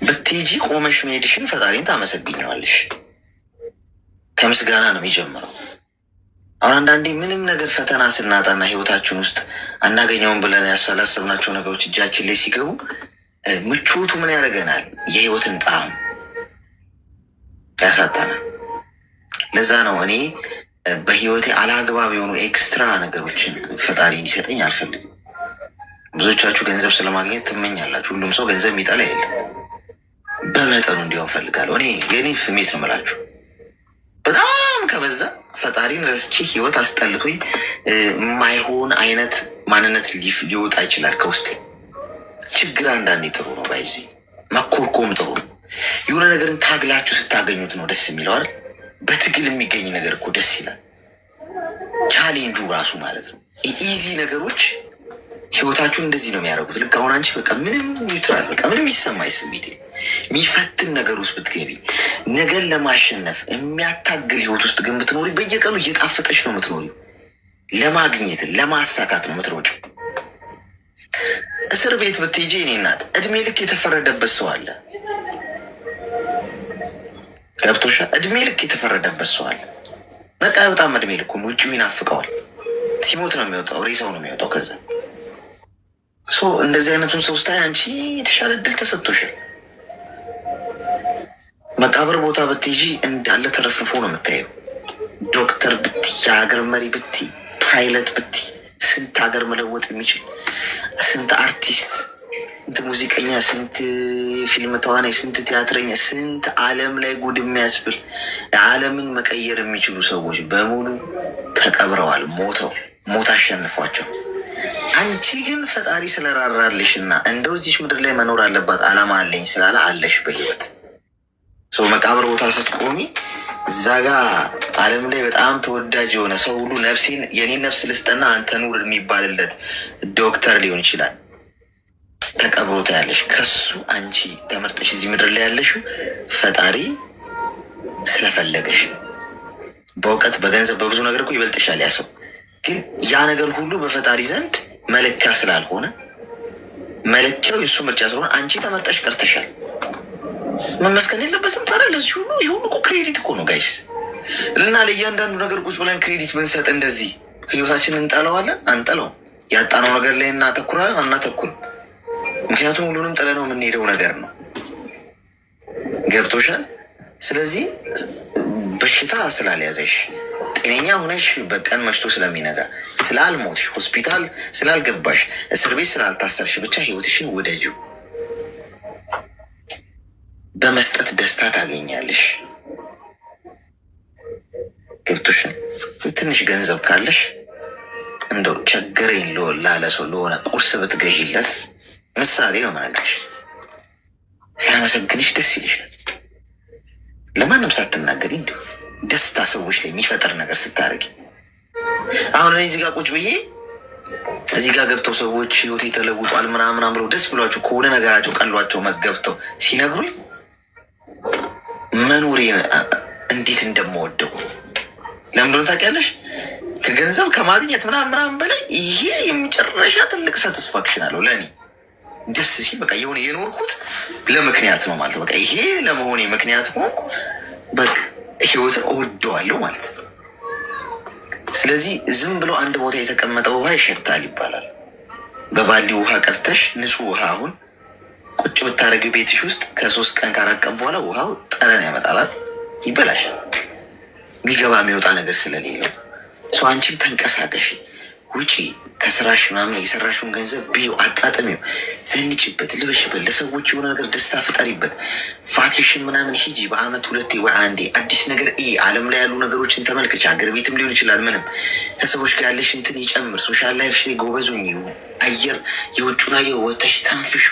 ብትሄጂ ቆመሽ መሄድሽን ፈጣሪን ታመሰግኘዋለሽ። ከምስጋና ነው የሚጀምረው። አሁን አንዳንዴ ምንም ነገር ፈተና ስናጣና ህይወታችን ውስጥ አናገኘውም ብለን ያሰላሰብናቸው ነገሮች እጃችን ላይ ሲገቡ ምቾቱ ምን ያደርገናል? የህይወትን ጣዕም ያሳጣናል። ለዛ ነው እኔ በህይወቴ አላግባብ የሆኑ ኤክስትራ ነገሮችን ፈጣሪ እንዲሰጠኝ አልፈልግም። ብዙዎቻችሁ ገንዘብ ስለማግኘት ትመኛላችሁ። ሁሉም ሰው ገንዘብ የሚጠላ የለም። በመጠኑ እንዲሆን ፈልጋለሁ። እኔ የኔ ስሜት ነው የምላችሁ። በጣም ከበዛ ፈጣሪን ረስቼ ህይወት አስጠልቶኝ የማይሆን አይነት ማንነት ሊወጣ ይችላል ከውስጥ። ችግር አንዳንዴ ጥሩ ነው፣ ባይዚ መኮርኮም ጥሩ ነው። የሆነ ነገርን ታግላችሁ ስታገኙት ነው ደስ የሚለው አይደል? በትግል የሚገኝ ነገር እኮ ደስ ይላል። ቻሌንጁ ራሱ ማለት ነው። ኢዚ ነገሮች ህይወታችሁን እንደዚህ ነው የሚያደርጉት። ልክ አሁን አንቺ በቃ ምንም ኒውትራል በቃ ምንም ይሰማኝ ስሜት የሚፈትን ነገር ውስጥ ብትገቢ ነገን ለማሸነፍ የሚያታግል ህይወት ውስጥ ግን ብትኖሪ በየቀኑ እየጣፈጠች ነው የምትኖሪ። ለማግኘት ለማሳካት ነው የምትሮጪው። እስር ቤት ብትሄጂ እኔ እናት እድሜ ልክ የተፈረደበት ሰው አለ። ገብቶሻ? እድሜ ልክ የተፈረደበት ሰው አለ። በቃ በጣም እድሜ ልኩን ውጭው ይናፍቀዋል። ሲሞት ነው የሚወጣው፣ ሬሳው ነው የሚወጣው። ከዛ እንደዚህ አይነቱን ሰው ስታይ አንቺ የተሻለ እድል ተሰጥቶሻል። መቃብር ቦታ ብትይጂ እንዳለ ተረፍፎ ነው የምታየው። ዶክተር ብቲ፣ የሀገር መሪ ብቲ፣ ፓይለት ብቲ፣ ስንት ሀገር መለወጥ የሚችል ስንት አርቲስት፣ ስንት ሙዚቀኛ፣ ስንት ፊልም ተዋናይ፣ ስንት ቲያትረኛ፣ ስንት ዓለም ላይ ጉድ የሚያስብል ዓለምን መቀየር የሚችሉ ሰዎች በሙሉ ተቀብረዋል። ሞት አሸንፏቸው። አንቺ ግን ፈጣሪ ስለራራልሽ እና እንደው እዚች ምድር ላይ መኖር አለባት ዓላማ አለኝ ስላለ አለሽ በህይወት ሰው። መቃብር ቦታ ስትቆሚ እዛ ጋ ዓለም ላይ በጣም ተወዳጅ የሆነ ሰው ሁሉ ነፍሴን የኔን ነፍስ ልስጠና አንተ ኑር የሚባልለት ዶክተር ሊሆን ይችላል። ተቀብሮ ታያለሽ። ከሱ አንቺ ተመርጠሽ እዚህ ምድር ላይ ያለሽው ፈጣሪ ስለፈለገሽ። በእውቀት በገንዘብ በብዙ ነገር እኮ ይበልጥሻል ያ ሰው። ግን ያ ነገር ሁሉ በፈጣሪ ዘንድ መለኪያ ስላልሆነ መለኪያው የእሱ ምርጫ ስለሆነ አንቺ ተመርጠሽ ቀርተሻል። መመስገን የለበትም? ታዲያ ለዚህ ሁሉ ይህ ሁሉ እኮ ክሬዲት እኮ ነው ጋይስ። እና ለእያንዳንዱ ነገር ቁጭ ብለን ክሬዲት ብንሰጥ እንደዚህ ህይወታችንን እንጠለዋለን? አንጠለውም። ያጣነው ነገር ላይ እናተኩራለን? አናተኩርም። ምክንያቱም ሁሉንም ጥለነው የምንሄደው ነገር ነው። ገብቶሻል? ስለዚህ በሽታ ስላልያዘሽ ጤነኛ ሆነሽ በቀን መሽቶ ስለሚነጋ ስላልሞትሽ ሆስፒታል ስላልገባሽ እስር ቤት ስላልታሰርሽ ብቻ ህይወትሽን ውደጂው። በመስጠት ደስታ ታገኛለሽ። ገብቶሻል? ትንሽ ገንዘብ ካለሽ እንደው ቸገረኝ ላለ ሰው ለሆነ ቁርስ ብትገዢለት፣ ምሳሌ ነው የምነግርሽ፣ ሲያመሰግንሽ ደስ ይልሻል። ለማንም ሳትናገሪ እንዲሁ ደስታ ሰዎች ላይ የሚፈጠር ነገር ስታደርጊ። አሁን እኔ እዚህ ጋር ቁጭ ብዬ እዚህ ጋር ገብተው ሰዎች ህይወቴ ተለውጧል ምናምን ብለው ደስ ብሏቸው ከሆነ ነገራቸው ቀሏቸው ገብተው ሲነግሩኝ መኖሬ እንዴት እንደምወደው ለምንድነው ታውቂያለሽ? ከገንዘብ ከማግኘት ምናምን በላይ ይሄ የመጨረሻ ትልቅ ሳቲስፋክሽን አለው ለእኔ። ደስ ሲል በቃ የሆነ የኖርኩት ለምክንያት ነው ማለት በቃ ይሄ ለመሆኔ ምክንያት ሆንኩ። በቃ ህይወትን እወደዋለሁ ማለት ነው። ስለዚህ ዝም ብሎ አንድ ቦታ የተቀመጠ ውሃ ይሸታል ይባላል። በባልዲ ውሃ ቀርተሽ ንጹህ ውሃ አሁን ቁጭ ብታደርጊው ቤትሽ ውስጥ ከ3 ቀን ከ4 ቀን በኋላ ውሃው ጠረን ያመጣላል፣ ይበላሻል። የሚገባ የሚወጣ ነገር ስለሌለው ሰው አንቺም ተንቀሳቀሽ፣ ውጪ፣ ከስራሽ ምናምን የሰራሽውን ገንዘብ ብዩ፣ አጣጥሚው፣ ዘንጭበት፣ ልበሽበት፣ ለሰዎች የሆነ ነገር ደስታ ፍጠሪበት። ቫኬሽን ምናምን ሂጂ፣ በአመት 2 ወይ 1 አዲስ ነገር ዓለም ላይ ያሉ ነገሮችን ተመልከች። ሀገር ቤትም ሊሆን ይችላል። ምንም ከሰዎች ጋር ያለሽ እንትን ይጨምር። ሶሻል ላይፍሽ ላይ ጎበዙኝ። አየር የውጭውን አየር ወተሽ ተንፍሹ፣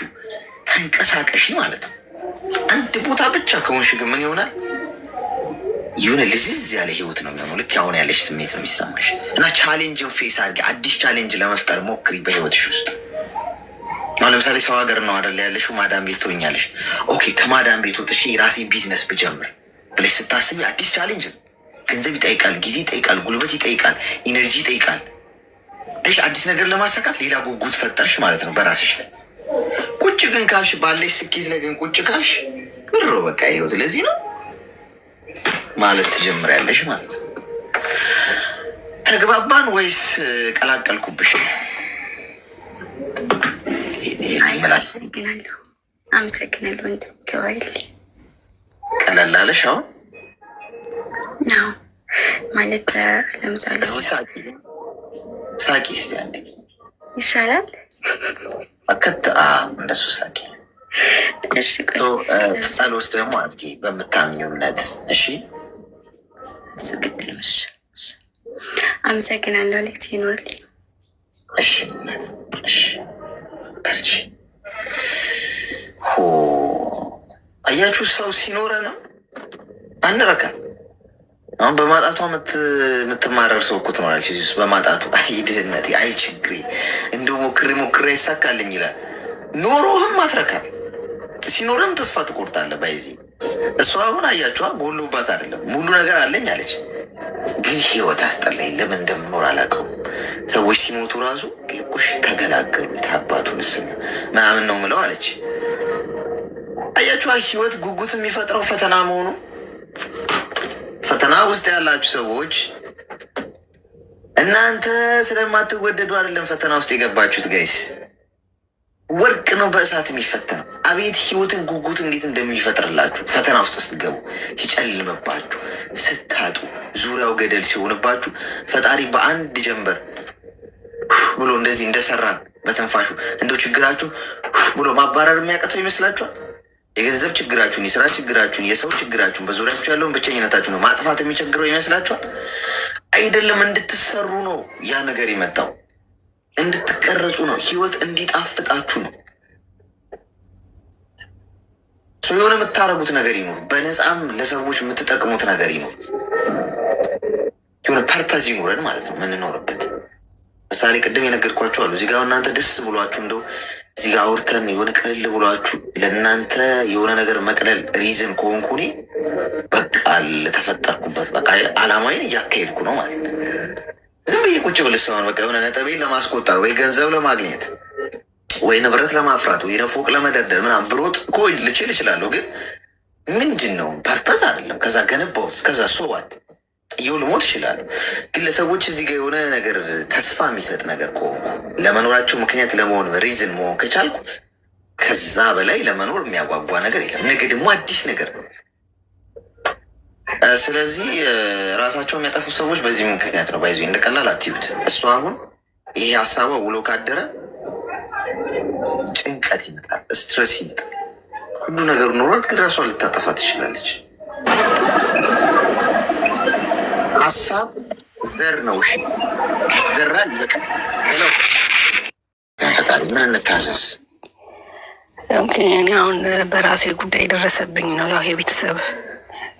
ተንቀሳቀሽ ማለት ነው። አንድ ቦታ ብቻ ከሆንሽ ግን ምን ይሆናል? የሆነ ልዝዝ ያለ ህይወት ነው የሚሆነው። ልክ አሁን ያለሽ ስሜት ነው የሚሰማሽ። እና ቻሌንጅን ፌስ አድርጊ። አዲስ ቻሌንጅ ለመፍጠር ሞክሪ በህይወትሽ ውስጥ። አሁን ለምሳሌ ሰው ሀገር ነው አይደል ያለሽው፣ ማዳም ቤት ትሆኛለሽ። ኦኬ ከማዳም ቤት ወጥቼ የራሴ ቢዝነስ ብጀምር ብለሽ ስታስቢ አዲስ ቻሌንጅ ነው። ገንዘብ ይጠይቃል፣ ጊዜ ይጠይቃል፣ ጉልበት ይጠይቃል፣ ኢነርጂ ይጠይቃል። እሺ አዲስ ነገር ለማሳካት ሌላ ጉጉት ፈጠርሽ ማለት ነው በራስሽ ላይ። ቁጭ ግን ካልሽ ባለሽ ስኬት ላይ ግን ቁጭ ካልሽ ብሮ በቃ ህይወት ለዚህ ነው ማለት ትጀምሪያለሽ ማለት ነው። ተግባባን ወይስ ቀላቀልኩብሽ? አመሰግናለሁ ወንድም ገባይልኝ። ቀለል አለሽ አሁን ነው ማለት ለምሳሌ ሳቂ እስኪ አንዴ ይሻላል። አከት እንደሱ ሳቂ። እሺ ጸሎት ደግሞ አድርጊ በምታምኚው እምነት። እሺ እሱ ግድ ነው። እሺ አመሰግናለሁ። አሌክስ ይኖርልኝ። እሺ እምነት እሺ በርቺ። አያችሁ ሰው ሲኖረንም አንረካም። አሁን በማጣቷ የምትማረር ሰው እኮ ትኖራለች። በማጣቱ አይ ድህነቴ፣ አይ ችግሬ፣ እንደው ሞክሬ ይሳካልኝ ይላል። ኖሮህም አትረካም። ሲኖርም ተስፋ ትቆርጣለህ። ባይዚ እሷ አሁን አያችኋ ጎሎባት አይደለም ሙሉ ነገር አለኝ አለች፣ ግን ህይወት አስጠላኝ። ለምን እንደምኖር አላውቀውም። ሰዎች ሲሞቱ ራሱ ቁሽ ተገላገሉ የታባቱን ስና ምናምን ነው ምለው አለች። አያችኋ ህይወት ጉጉት የሚፈጥረው ፈተና መሆኑ። ፈተና ውስጥ ያላችሁ ሰዎች እናንተ ስለማትወደዱ አይደለም ፈተና ውስጥ የገባችሁት ጋይስ። ወርቅ ነው በእሳት የሚፈተነው። አቤት ህይወትን ጉጉት እንዴት እንደሚፈጥርላችሁ ፈተና ውስጥ ስትገቡ፣ ሲጨልምባችሁ፣ ስታጡ፣ ዙሪያው ገደል ሲሆንባችሁ ፈጣሪ በአንድ ጀንበር ብሎ እንደዚህ እንደሰራን በትንፋሹ እንደው ችግራችሁ ብሎ ማባረር የሚያቀተው ይመስላችኋል? የገንዘብ ችግራችሁን፣ የስራ ችግራችሁን፣ የሰው ችግራችሁን፣ በዙሪያችሁ ያለውን ብቸኝነታችሁ ነው ማጥፋት የሚቸግረው ይመስላችኋል? አይደለም። እንድትሰሩ ነው ያ ነገር የመጣው። እንድትቀረጹ ነው። ህይወት እንዲጣፍጣችሁ ነው። የሆነ የምታረጉት ነገር ይኖር፣ በነፃም ለሰዎች የምትጠቅሙት ነገር ይኖር፣ የሆነ ፐርፐዝ ይኖረን ማለት ነው የምንኖርበት። ምሳሌ ቅድም የነገርኳችሁ አሉ። እዚህ ጋ እናንተ ደስ ብሏችሁ እንደው እዚህ ጋ አውርተን የሆነ ቅልል ብሏችሁ ለእናንተ የሆነ ነገር መቅለል ሪዝን ከሆንኩ እኔ በቃ ለተፈጠርኩበት በቃ አላማዬን እያካሄድኩ ነው ማለት ነው። ዝም ብዬ ቁጭ ብል ሰውን በቃ የሆነ ነጥቤን ለማስቆጠር ወይ ገንዘብ ለማግኘት ወይ ንብረት ለማፍራት ወይ ፎቅ ለመደርደር ምናምን ብሮጥ እኮ ልችል እችላለሁ። ግን ምንድን ነው ፐርፐዝ አይደለም። ከዛ ገነባሁት፣ ከዛ ሶዋት ጥዬው ልሞት ይችላሉ። ግን ለሰዎች እዚህ ጋር የሆነ ነገር ተስፋ የሚሰጥ ነገር ከሆንኩ ለመኖራቸው ምክንያት ለመሆን ሪዝን መሆን ከቻልኩ ከዛ በላይ ለመኖር የሚያጓጓ ነገር የለም። ነገ ደግሞ አዲስ ነገር ነው። ስለዚህ ራሳቸው የሚያጠፉ ሰዎች በዚህ ምክንያት ነው። ባይዞ እንደቀላል አትዩት። እሱ አሁን ይሄ ሀሳቧ ውሎ ካደረ ጭንቀት ይመጣል፣ ስትረስ ይመጣል። ሁሉ ነገር ኖሯት ግን ራሷን ልታጠፋ ትችላለች። ሀሳብ ዘር ነው። እሺ ዘራ ይበቃ። ፈጣሪ ምን እንታዘዝ? እኔ አሁን በራሴ ጉዳይ የደረሰብኝ ነው። ያው የቤተሰብ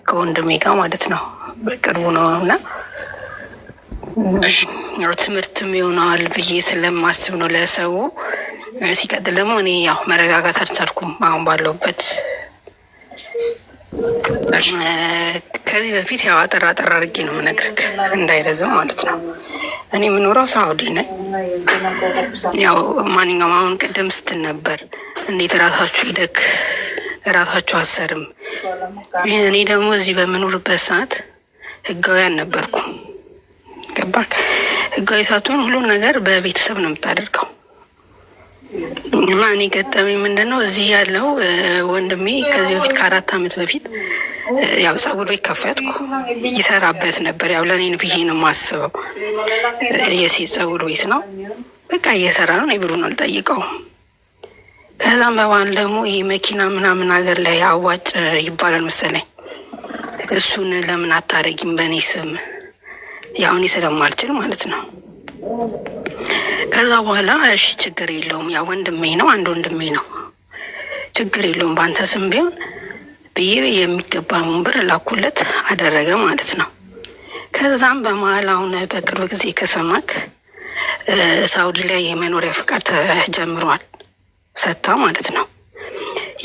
ከወንድሜ ጋር ማለት ነው በቅርቡ ነው እና ትምህርትም ይሆናል ብዬ ስለማስብ ነው ለሰው። ሲቀጥል ደግሞ እኔ ያው መረጋጋት አልቻልኩም አሁን ባለሁበት። ከዚህ በፊት ያው አጠር አድርጌ ነው የምነግርህ እንዳይረዝም ማለት ነው። እኔ የምኖረው ሳውዲ ነኝ። ያው ማንኛውም አሁን ቅድም ስትል ነበር እንዴት እራሳችሁ ሂደክ እራሳችሁ አሰርም። እኔ ደግሞ እዚህ በምኖርበት ሰዓት ህጋዊ አልነበርኩም። ገባክ? ህጋዊ ሳትሆን ሁሉን ነገር በቤተሰብ ነው የምታደርገው። እና እኔ ገጠመኝ ምንድነው እዚህ ያለው ወንድሜ ከዚህ በፊት ከ4 ዓመት በፊት ያው ፀጉር ቤት ከፈትኩ። ይሰራበት ነበር። ያው ለእኔ ብዬ ነው የማስበው። የሴት ፀጉር ቤት ነው። በቃ እየሰራ ነው። እኔ ብሩን አልጠይቀውም። ከዛም በኋላ ደግሞ ይህ መኪና ምናምን ሀገር ላይ አዋጭ ይባላል መሰለኝ። እሱን ለምን አታረጊም በእኔ ስም? ያው እኔ ስለማልችል ማለት ነው። ከዛ በኋላ እሺ ችግር የለውም፣ ያው ወንድሜ ነው፣ አንድ ወንድሜ ነው፣ ችግር የለውም በአንተ ስም ቢሆን ብዬ የሚገባውን ብር ላኩለት፣ አደረገ ማለት ነው። ከዛም በመሀል አሁን በቅርብ ጊዜ ከሰማክ ሳውዲ ላይ የመኖሪያ ፍቃድ ተጀምሯል፣ ሰታ ማለት ነው።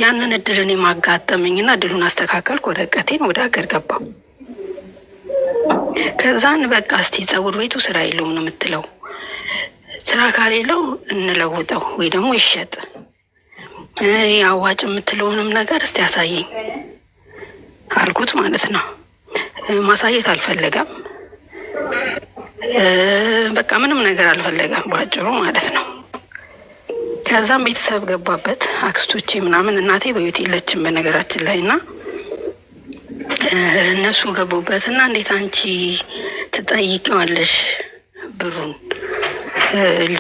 ያንን እድልን የማጋጠመኝና እድሉን አስተካከልኩ። ወረቀቴን ወደ ሀገር ገባው። ከዛን በቃ እስቲ ፀጉር ቤቱ ስራ የለውም ነው የምትለው። ስራ ካሌለው እንለውጠው ወይ ደግሞ ይሸጥ። አዋጭ የምትለውንም ነገር እስቲ ያሳየኝ አልኩት ማለት ነው። ማሳየት አልፈለገም። በቃ ምንም ነገር አልፈለገም ባጭሩ ማለት ነው። ከዛም ቤተሰብ ገባበት፣ አክስቶቼ ምናምን። እናቴ በቤት የለችም በነገራችን ላይ እና እነሱ ገቡበት እና እንዴት አንቺ ትጠይቂዋለሽ ብሩን?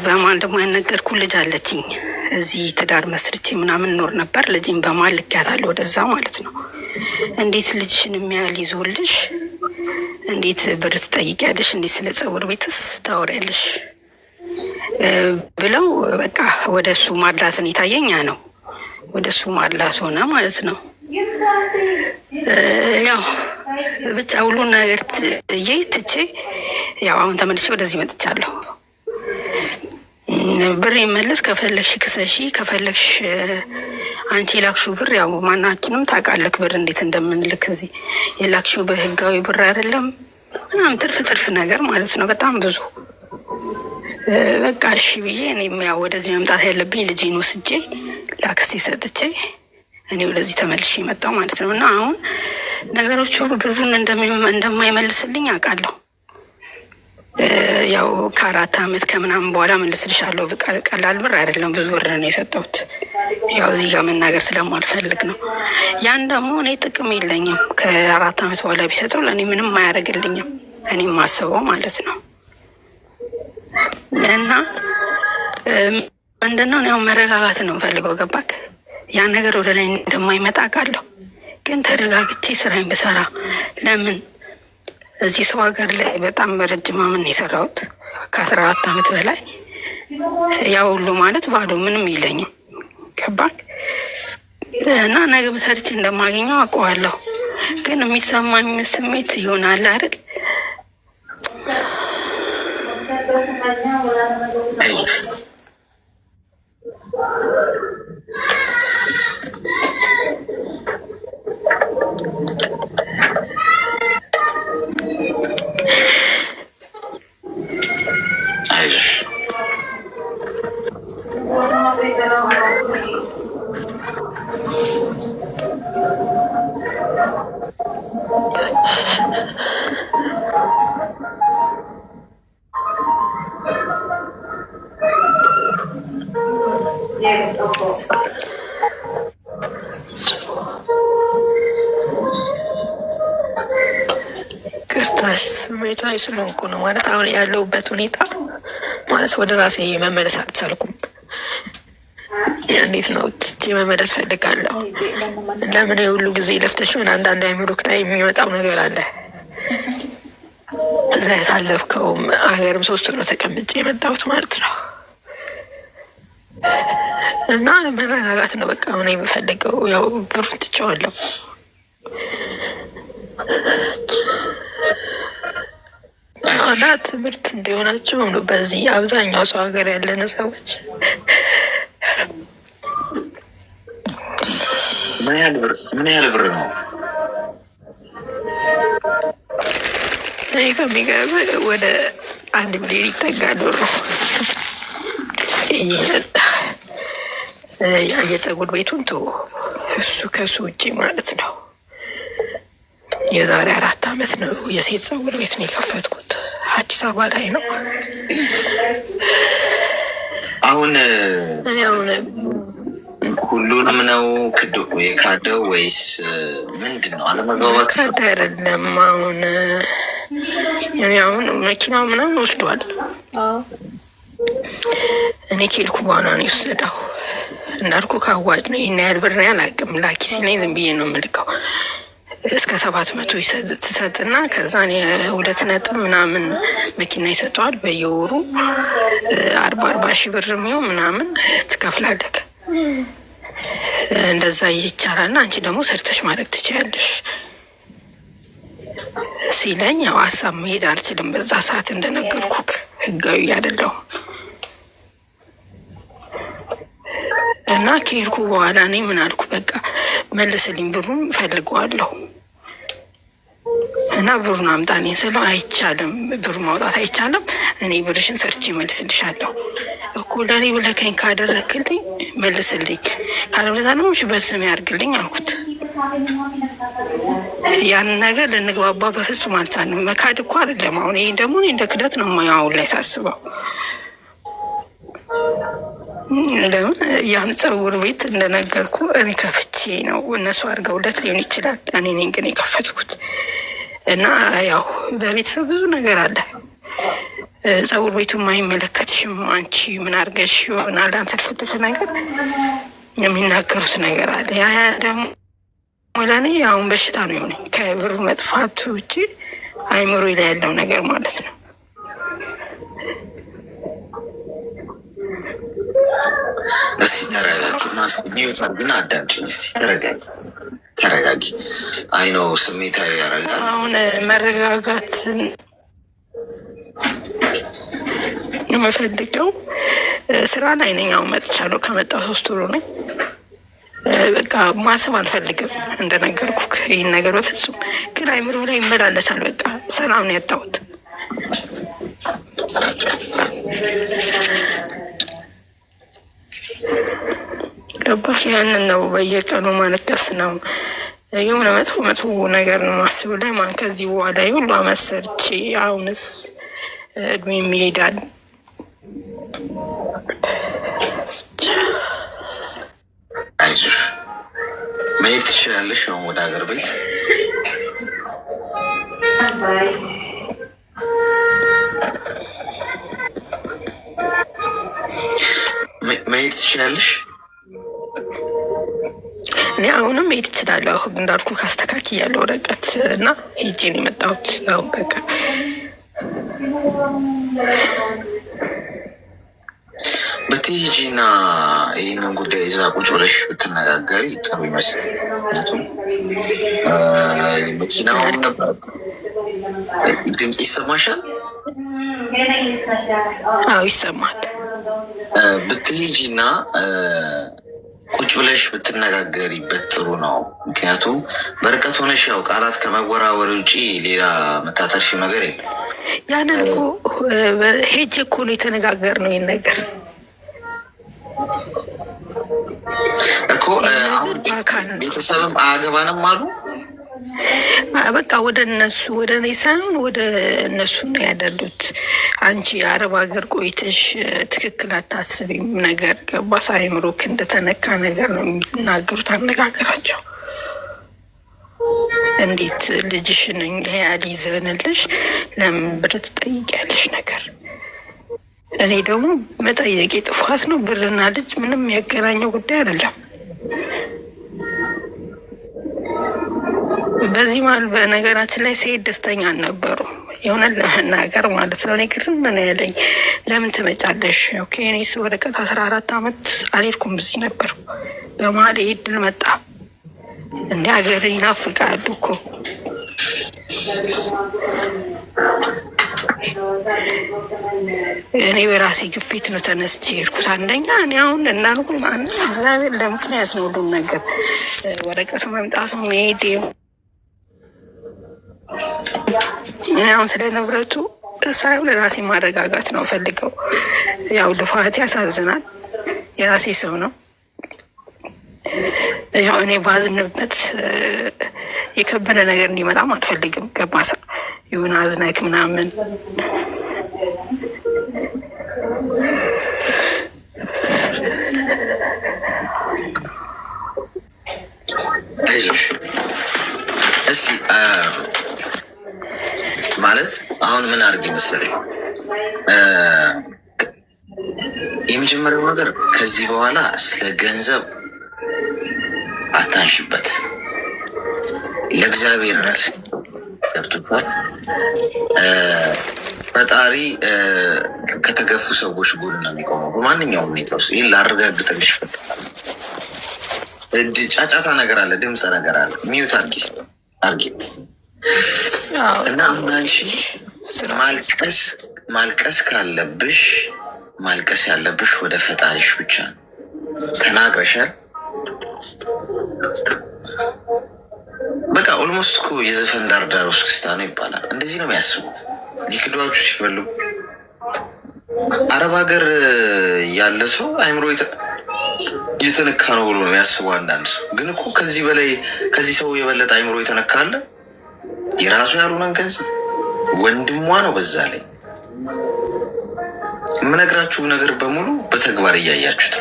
በማል ደግሞ ያነገርኩ ልጅ አለችኝ እዚህ ትዳር መስርቼ ምናምን ኖር ነበር። ልጅም በማል ልኪያታለሁ ወደዛ ማለት ነው። እንዴት ልጅሽን የሚያህል ይዞልሽ እንዴት ብር ትጠይቂያለሽ? እንዴት ስለ ፀጉር ቤትስ ታወሪያለሽ? ብለው በቃ ወደ እሱ ማድላትን የታየኛ ነው። ወደ እሱ ማድላት ሆነ ማለት ነው። ያው ብቻ ሁሉን ነገር ትቼ ያው አሁን ተመልሼ ወደዚህ መጥቻለሁ። ብር ይመለስ ከፈለግሽ ክሰሺ፣ ከፈለግሽ አንቺ የላክሽው ብር ያው ማናችንም ታውቃለህ ብር እንዴት እንደምንልክ። እዚህ የላክሽው በህጋዊ ብር አይደለም ምናምን ትርፍ ነገር ማለት ነው። በጣም ብዙ በቃ እሺ ብዬ እኔም ያው ወደዚህ መምጣት ያለብኝ ልጄን ወስጄ ላክስቴ ሰጥቼ እኔ ወደዚህ ተመልሼ መጣሁ ማለት ነው። እና አሁን ነገሮቹ ብሩን እንደማይመልስልኝ አውቃለሁ። ያው ከ4 ዓመት ከምናምን በኋላ መልስልሻለሁ። ቀላል ብር አይደለም፣ ብዙ ብር ነው የሰጠሁት። ያው እዚህ ጋር መናገር ስለማልፈልግ ነው። ያን ደግሞ እኔ ጥቅም የለኝም። ከ4 ዓመት በኋላ ቢሰጠው ለእኔ ምንም አያደርግልኝም፣ እኔም ማስበው ማለት ነው። እና ምንድነው ያው መረጋጋት ነው የምፈልገው። ገባክ? ያ ነገር ወደ ላይ እንደማይመጣ አውቃለሁ። ግን ተረጋግቼ ስራዬን ብሰራ ለምን እዚህ ሰው ሀገር ላይ በጣም በረጅም አመት ነው የሰራሁት፣ ከ14 ዓመት በላይ። ያው ሁሉ ማለት ባዶ ምንም የለኝም። ገባክ? እና ነገ ሰርቼ እንደማገኘው አውቀዋለሁ። ግን የሚሰማኝ ስሜት ይሆናል አይደል? ስሜታዊ ስለሆንኩ ነው ማለት አሁን ያለሁበት ሁኔታ ማለት ወደ ራሴ መመለስ አልቻልኩም። እንዴት ነው ትቼ መመለስ ፈልጋለሁ። ለምን የሁሉ ጊዜ ለፍተሽ ሆን አንዳንድ አይምሮክ ላይ የሚመጣው ነገር አለ። እዛ ያሳለፍከውም ሀገርም 3 ወር ተቀምጬ የመጣሁት ማለት ነው። እና መረጋጋት ነው በቃ አሁን የምፈልገው። ያው ብሩን ትቼዋለሁ። እና ትምህርት እንዲሆናቸው ነው በዚህ አብዛኛው ሰው ሀገር ያለን ሰዎች። ምን ያህል ብር ነው? ከሚገርም ወደ 1 ሚሊዮን ይጠጋል ብሩ። የፀጉር ቤቱን ቶ እሱ ከሱ ውጭ ማለት ነው። የዛሬ 4 ዓመት ነው የሴት ፀጉር ቤት ነው የከፈትኩት። አዲስ አበባ ላይ ነው። አሁን ሁሉንም ነው የካደው ወይስ ምንድን ነው? አለመግባባት ካደ አይደለም። አሁን መኪናው ምናምን ወስዷል። እኔ ከሄድኩ በኋላ ነው የወሰደው። እንዳልኩ ከአዋጭ ነው። ይህን ያህል ብር አላውቅም። ላኪ ሲለኝ ዝም ብዬ ነው የምልከው። እስከ 700 ትሰጥና ከዛ 2 ነጥብ ምናምን መኪና ይሰጠዋል። በየወሩ 40 ሺህ ብር የሚሆን ምናምን ትከፍላለህ። እንደዛ ይቻላልና አንቺ ደግሞ ሰርተሽ ማድረግ ትችያለሽ ሲለኝ ያው ሀሳብ መሄድ አልችልም። በዛ ሰዓት እንደነገርኩክ ህጋዊ አይደለሁም እና ከሄድኩ በኋላ እኔ ምን አልኩ፣ በቃ መልስልኝ፣ ብሩን ፈልገዋለሁ እና ብሩን አምጣልኝ ስለው አይቻልም፣ ብሩ ማውጣት አይቻልም፣ እኔ ብርሽን ሰርቼ መልስልሻለሁ እኮ ለእኔ ብለከኝ ካደረክልኝ መልስልኝ፣ ካለበለዚያ ደግሞ በስሜ ያድርግልኝ አልኩት። ያንን ነገር ልንግባባ በፍጹም አልቻልንም። መካድ እኮ አይደለም። አሁን ይህ ደግሞ እንደ ክደት ነው አሁን ላይ ሳስበው። ለምን ያን ፀጉር ቤት እንደነገርኩ እኔ ከፍቼ ነው፣ እነሱ አድርገውለት ሊሆን ይችላል። እኔ ነኝ ግን የከፈትኩት እና ያው በቤተሰብ ብዙ ነገር አለ። ፀጉር ቤቱም አይመለከትሽም፣ አንቺ ምን አድርገሽ ይሆናል አንተ ልፍትፍ ነገር የሚናገሩት ነገር አለ። ያ ደግሞ ለእኔ አሁን በሽታ ነው የሆነኝ ከብሩ መጥፋት ውጭ አይምሮ ላይ ያለው ነገር ማለት ነው። እስኪ ተረጋጊ፣ ሚወጣል ግን አዳምጪኝ። እስኪ ተረጋጊ። አይ ነው ስሜታዊ ያደርጋል። አሁን መረጋጋት የምፈልገው ስራ ላይ ነኝ። አሁን መጥቻለሁ። ከመጣሁ 3 ወር ነኝ። በቃ ማሰብ አልፈልግም እንደነገርኩ ይህን ነገር በፍጹም ግን አይምሮ ላይ ይመላለሳል። በቃ ሰላም ነው ያጣሁት። ገባሽ? ያንን ነው በየቀኑ ማነቀስ ነው። የሆነ መጥፎ ነገር ነው ማስብ ላይ ማን ከዚህ በኋላ ሁሉ አመት ሰርቼ አሁንስ እድሜ ይሄዳል። አይዞሽ፣ መሄድ ትችላለሽ አሁን ወደ ሀገር ቤት። መሄድ ትችላለሽ። እኔ አሁንም መሄድ እችላለሁ። እንዳልኩ ካስተካኪ ያለው ወረቀት እና ሄጄ ነው የመጣሁት። አሁን በቃ ብትሄጂና ይህንን ጉዳይ እዛ ቁጭ ብለሽ ብትነጋገሪ ጥሩ ይመስላል። ምክንያቱም መኪናውን ድምፅ ይሰማሻል? አዎ ይሰማል። ብትሄጂና ቁጭ ብለሽ ብትነጋገሪበት ጥሩ ነው። ምክንያቱም በርቀት ሆነሽ ያው ቃላት ከመወራወር ውጭ ሌላ መታተርሽ ነገር የለም። ያንን እኮ ሄጄ እኮ ነው የተነጋገርነው ይህን ነገር እኮ። አሁን ቤተሰብም አያገባንም አሉ። በቃ ወደ እነሱ ወደ እኔ ሳይሆን ወደ እነሱ ነው ያደሉት። አንቺ የአረብ ሀገር ቆይተሽ ትክክል አታስቢም ነገር ገባሽ? አይምሮክ እንደተነካ ነገር ነው የሚናገሩት አነጋገራቸው። እንዴት ልጅሽን ያህል ይዘንልሽ ለምን ብር ትጠይቂያለሽ? ነገር እኔ ደግሞ መጠየቄ ጥፋት ነው። ብርና ልጅ ምንም ያገናኘው ጉዳይ አይደለም። በዚህ መሀል በነገራችን ላይ ሴት ደስተኛ አልነበሩም፣ የሆነን ለመናገር ማለት ነው። እኔ ግርም ምን ያለኝ ለምን ትመጫለሽ? ኦኬ እኔስ ወረቀት 14 ዓመት አልሄድኩም እዚህ ነበር። በመሀል ድል መጣ። እንደ ሀገር ይናፍቃሉ እኮ። እኔ በራሴ ግፊት ነው ተነስቼ ሄድኩት። አንደኛ እኔ አሁን እናንኩ እግዚአብሔር ለምክንያት ነው ሁሉም ነገር ወረቀቱ መምጣቱ መሄድ። አሁን ስለ ንብረቱ ሳይሆን ራሴ ማረጋጋት ነው ፈልገው። ያው ልፋት ያሳዝናል። የራሴ ሰው ነው። ያው እኔ ባዝንበት የከበደ ነገር እንዲመጣም አልፈልግም። ገባሳ ይሁን አዝነክ ምናምን አይዞሽ እስቲ ማለት አሁን ምን አድርጌ መሰለኝ፣ የመጀመሪያው ነገር ከዚህ በኋላ ስለ ገንዘብ አታንሽበት። ለእግዚአብሔር ራስ ገብቶታል። ፈጣሪ ከተገፉ ሰዎች ጎን ነው የሚቆመው በማንኛውም ሁኔታ ውስጥ። ይህን ላረጋግጥልሽ እፈልጋለሁ። ጫጫታ ነገር አለ፣ ድምፅ ነገር አለ። ሚዩት አርጊ እና አሁን አንቺ ማልቀስ ካለብሽ ማልቀስ ያለብሽ ወደ ፈጣሪሽ ብቻ ተናግረሻል። በቃ ኦልሞስት እኮ የዘፈን ዳርዳር እስክስታ ነው ይባላል። እንደዚህ ነው የሚያስቡት ሊክዷችሁ ሲፈልጉ። አረብ ሀገር ያለ ሰው አይምሮ የተነካ ነው ብሎ ነው የሚያስበው። አንዳንድ ሰው ግን እኮ ከዚህ በላይ ከዚህ ሰው የበለጠ አይምሮ የተነካ አለ። የራሱ ያልሆነን ገንዘብ ወንድሟ ነው። በዛ ላይ የምነግራችሁ ነገር በሙሉ በተግባር እያያችሁት።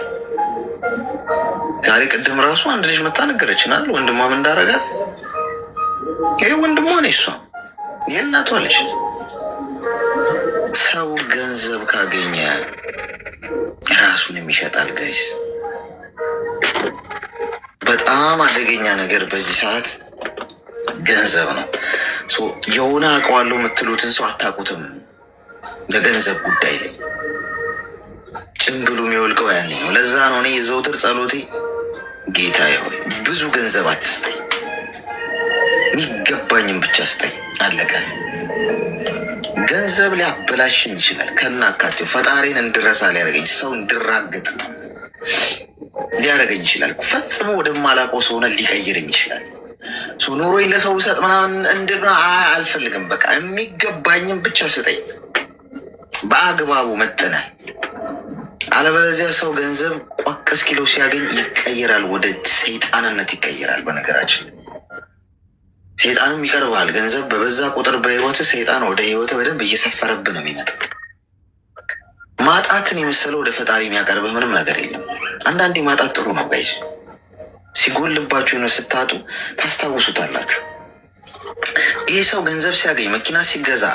ዛሬ ቅድም ራሱ አንድ ልጅ መታ ነገረችናል። ወንድሟም እንዳረጋት ይህ ወንድሟ ነው፣ እሷ የእናቷ ልጅ። ሰው ገንዘብ ካገኘ ራሱን የሚሸጣል ጋይስ። በጣም አደገኛ ነገር በዚህ ሰዓት ገንዘብ ነው። የሆነ አውቀዋለሁ የምትሉትን ሰው አታውቁትም። በገንዘብ ጉዳይ ላይ ጭንብሉ የሚወልቀው ያኔ ነው። ለዛ ነው እኔ የዘውትር ጸሎቴ ጌታዬ ሆይ ብዙ ገንዘብ አትስጠኝ፣ የሚገባኝም ብቻ ስጠኝ። አለቀ። ገንዘብ ሊያበላሽን ይችላል ከናካቴው። ፈጣሪን እንድረሳ ሊያደርገኝ፣ ሰው እንድራገጥ ሊያደርገኝ ይችላል። ፈጽሞ ወደማላውቀው ሰው ሆነ ሊቀይረኝ ይችላል። ኑሮኝ ለሰው ሰጥ ምናምን እንደና አልፈልግም። በቃ የሚገባኝም ብቻ ስጠኝ፣ በአግባቡ መጠነ። አለበለዚያ ሰው ገንዘብ ቋቀስ ኪሎ ሲያገኝ ይቀየራል፣ ወደ ሰይጣንነት ይቀየራል። በነገራችን ሰይጣንም ይቀርባል። ገንዘብ በበዛ ቁጥር በህይወት ሰይጣን ወደ ህይወት በደንብ እየሰፈረብን ነው የሚመጣው። ማጣትን የመሰለው ወደ ፈጣሪ የሚያቀርብህ ምንም ነገር የለም። አንዳንዴ ማጣት ጥሩ ነው ጋይዝ። ሲጎልባችሁ ነው ስታጡ ታስታውሱታላችሁ። ይህ ሰው ገንዘብ ሲያገኝ፣ መኪና ሲገዛ፣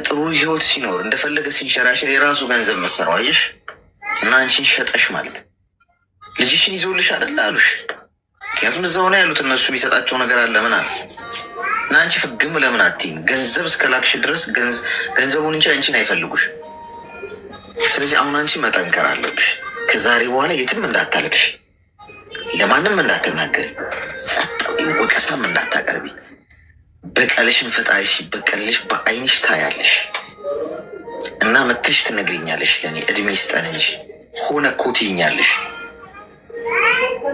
ጥሩ ህይወት ሲኖር፣ እንደፈለገ ሲንሸራሸር የራሱ ገንዘብ መሰረው አየሽ። እና አንቺን ሸጠሽ ማለት ልጅሽን ይዞልሽ አይደለ አሉሽ። ምክንያቱም እዛው ነው ያሉት እነሱ የሚሰጣቸው ነገር አለ ምን አለ እና አንቺ ፍግም ለምን አትይም? ገንዘብ እስከላክሽ ድረስ ገንዘቡን እንጂ አንቺን አይፈልጉሽ። ስለዚህ አሁን አንቺ መጠንከር አለብሽ። ከዛሬ በኋላ የትም እንዳታለቅሽ፣ ለማንም እንዳትናገሪ፣ ወቀሳም እንዳታቀርቢ። በቀልሽን ፈጣሪ ሲበቀልሽ በአይንሽ ታያለሽ እና መተሽ ትነግሪኛለሽ። ለእኔ እድሜ ስጠን እንጂ ሆነ እኮ ትይኛለሽ።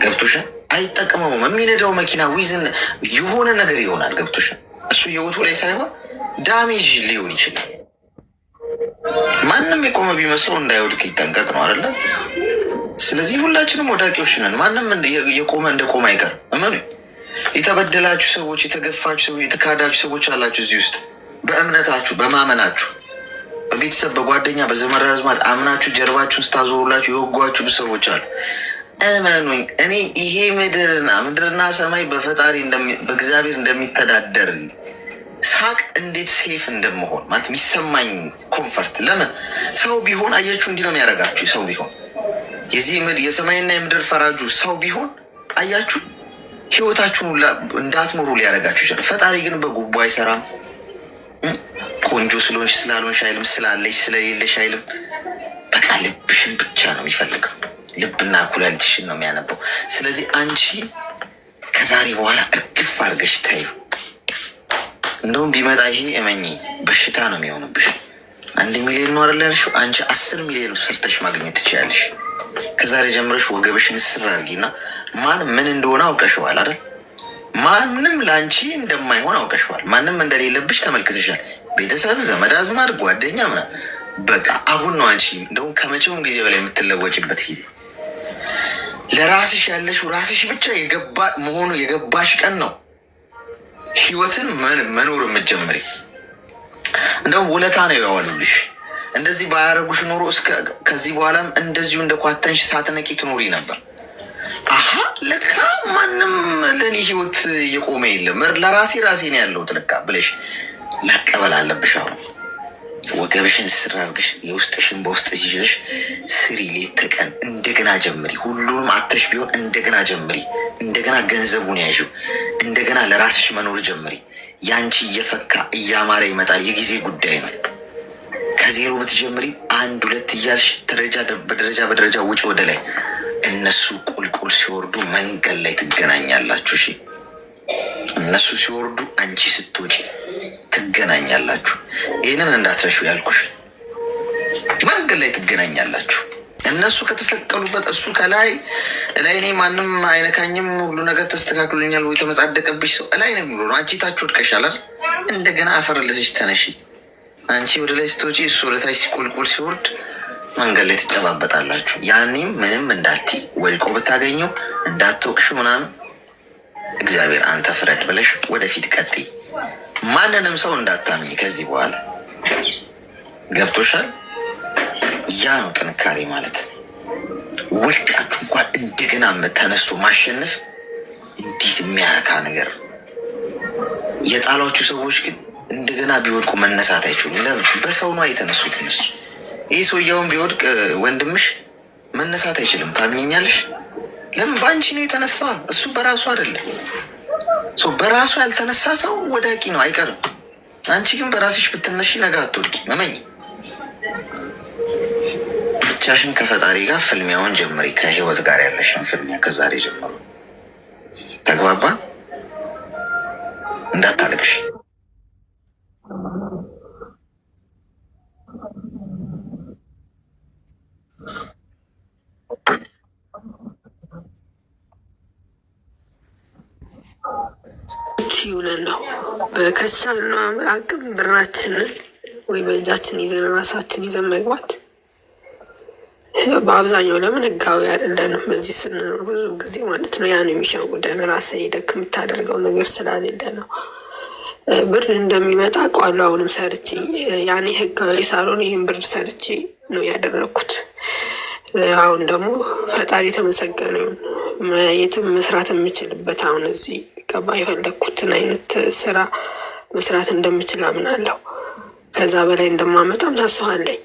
ገብቶሻል? አይጠቅመውም። የሚነዳው መኪና ዊዝን የሆነ ነገር ይሆናል። ገብቶሻል? እሱ ህይወቱ ላይ ሳይሆን ዳሜጅ ሊሆን ይችላል። ማንም የቆመ ቢመስለው እንዳይወድቅ ይጠንቀቅ ነው አይደለ? ስለዚህ ሁላችንም ወዳቂዎች ነን። ማንም የቆመ እንደቆመ አይቀርም። እመኑ። የተበደላችሁ ሰዎች፣ የተገፋችሁ ሰዎች፣ የተካዳችሁ ሰዎች አላችሁ እዚህ ውስጥ በእምነታችሁ በማመናችሁ፣ በቤተሰብ በጓደኛ በዘመድ አዝማድ አምናችሁ ጀርባችሁን ስታዞሩላችሁ የወጓችሁ ብዙ ሰዎች አሉ። እመኑኝ እኔ ይሄ ምድርና ሰማይ በእግዚአብሔር እንደሚተዳደር ሳቅ እንዴት ሴፍ እንደምሆን ማለት የሚሰማኝ ኮንፈርት። ለምን ሰው ቢሆን አያችሁ እንዲህ ነው የሚያደርጋችሁ። ሰው ቢሆን የሰማይና የምድር ፈራጁ ሰው ቢሆን አያችሁ ህይወታችሁን እንዳትኖሩ ሊያደርጋችሁ ይችላል። ፈጣሪ ግን በጉቦ አይሰራም። ቆንጆ ስለሆንሽ ስላልሆንሽ አይልም፣ ስላለሽ ስለሌለሽ አይልም። በቃ ልብሽን ብቻ ነው የሚፈልገው። ልብና ኩላሊትሽን ነው የሚያነበው። ስለዚህ አንቺ ከዛሬ በኋላ እርግፍ አድርገሽ ታዩ። እንደውም ቢመጣ ይሄ እመኚ በሽታ ነው የሚሆንብሽ። 1 ሚሊዮን ነው አይደል ያልሽው? አንቺ 10 ሚሊዮን ሰርተሽ ማግኘት ትችያለሽ። ከዛሬ ጀምረሽ ወገብሽን ስር አድርጊና ማን ምን እንደሆነ አውቀሽዋል አይደል? ማንም ለአንቺ እንደማይሆን አውቀሽዋል። ማንም እንደሌለብሽ ተመልክተሻል። ቤተሰብ፣ ዘመድ አዝማድ፣ ጓደኛ ምናምን በቃ አሁን ነው አንቺ እንደውም ከመቼውም ጊዜ በላይ የምትለወጭበት ጊዜ። ለራስሽ ያለሽው ራስሽ ብቻ መሆኑ የገባሽ ቀን ነው ህይወትን መኖር የምትጀምሪ። እንደውም ውለታ ነው ያዋሉልሽ። እንደዚህ ባያረጉሽ ኖሮ ከዚህ በኋላም እንደዚሁ እንደ ኳተንሽ ሳትነቂ ትኖሪ ነበር። አሀ ለካ ማንም ለእኔ ህይወት እየቆመ የለም፣ ለራሴ ነው ያለሁት ለካ ብለሽ መቀበል አለብሽ። አሁን ወገብሽን ስር አድርገሽ የውስጥሽን በውስጥ ይዘሽ ስሪ። ሌት ተቀን እንደገና ጀምሪ። ሁሉንም አተሽ ቢሆን እንደገና ጀምሪ። እንደገና ገንዘቡን ያዥው። እንደገና ለራስሽ መኖር ጀምሪ። ያንቺ እየፈካ እያማረ ይመጣል። የጊዜ ጉዳይ ነው። ከዜሮ ብትጀምሪ 1 2 እያልሽ በደረጃ ውጭ ወደ ላይ። እነሱ ቁልቁል ሲወርዱ መንገድ ላይ ትገናኛላችሁ። እሺ፣ እነሱ ሲወርዱ አንቺ ስትወጪ ትገናኛላችሁ። ይህንን እንዳትረሹ ያልኩሽ። መንገድ ላይ ትገናኛላችሁ። እነሱ ከተሰቀሉበት እሱ ከላይ እኔ ማንም አይነካኝም፣ ሁሉ ነገር ተስተካክሎኛል ወይ ተመጻደቀብሽ ሰው እላይ ነው የሚሉ ነው። አንቺ ታች ወድቀሻል። እንደገና አፈር ልሰሽ ተነሺ። አንቺ ወደ ላይ ስትወጪ እሱ ወደ ታች ሲቁልቁል ሲወርድ መንገድ ላይ ትጨባበጣላችሁ። ያኔም ምንም እንዳትይ፣ ወድቆ ብታገኘው እንዳትወቅሹ ምናምን፣ እግዚአብሔር አንተ ፍረድ ብለሽ ወደፊት ቀጥይ። ማንንም ሰው እንዳታምኝ ከዚህ በኋላ ገብቶሻል? ያ ነው ጥንካሬ ማለት። ወድቃችሁ እንኳን እንደገና ተነስቶ ማሸነፍ እንዴት የሚያረካ ነገር። የጣሏችሁ ሰዎች ግን እንደገና ቢወድቁ መነሳት አይችሉም። ለምን? በሰው ነው የተነሱት እነሱ። ይህ ሰውየውን ቢወድቅ ወንድምሽ መነሳት አይችልም። ታምኘኛለሽ? ለምን? በአንቺ ነው የተነሳ፣ እሱ በራሱ አይደለም። በራሱ ያልተነሳ ሰው ወዳቂ ነው፣ አይቀርም። አንቺ ግን በራስሽ ብትነሺ ነገ አትወድቂ። መመኝ ብቻሽን ከፈጣሪ ጋር ፍልሚያውን ጀምሪ። ከህይወት ጋር ያለሽን ፍልሚያ ከዛሬ ጀምሮ። ተግባባ? እንዳታለቅሽ። ይውለን ነው በከሳልነው አቅም ብራችንን ወይ በእጃችን ይዘን ራሳችን ይዘን መግባት። በአብዛኛው ለምን ህጋዊ አይደለንም እዚህ ስንኖር ብዙ ጊዜ ማለት ነው። ያን የሚሸውደን ራስ ሄደክ የምታደርገው ነገር ስለሌለ ነው። ብር እንደሚመጣ ቋሉ አሁንም ሰርቼ ያኔ ህጋዊ ሳልሆን ይህን ብር ሰርቼ ነው ያደረግኩት። አሁን ደግሞ ፈጣሪ የተመሰገነ ይሁን የትም መስራት የምችልበት አሁን እዚህ ገባ የፈለግኩትን አይነት ስራ መስራት እንደምችል አምናለሁ። ከዛ በላይ እንደማመጣም ተስፋ አለኝ።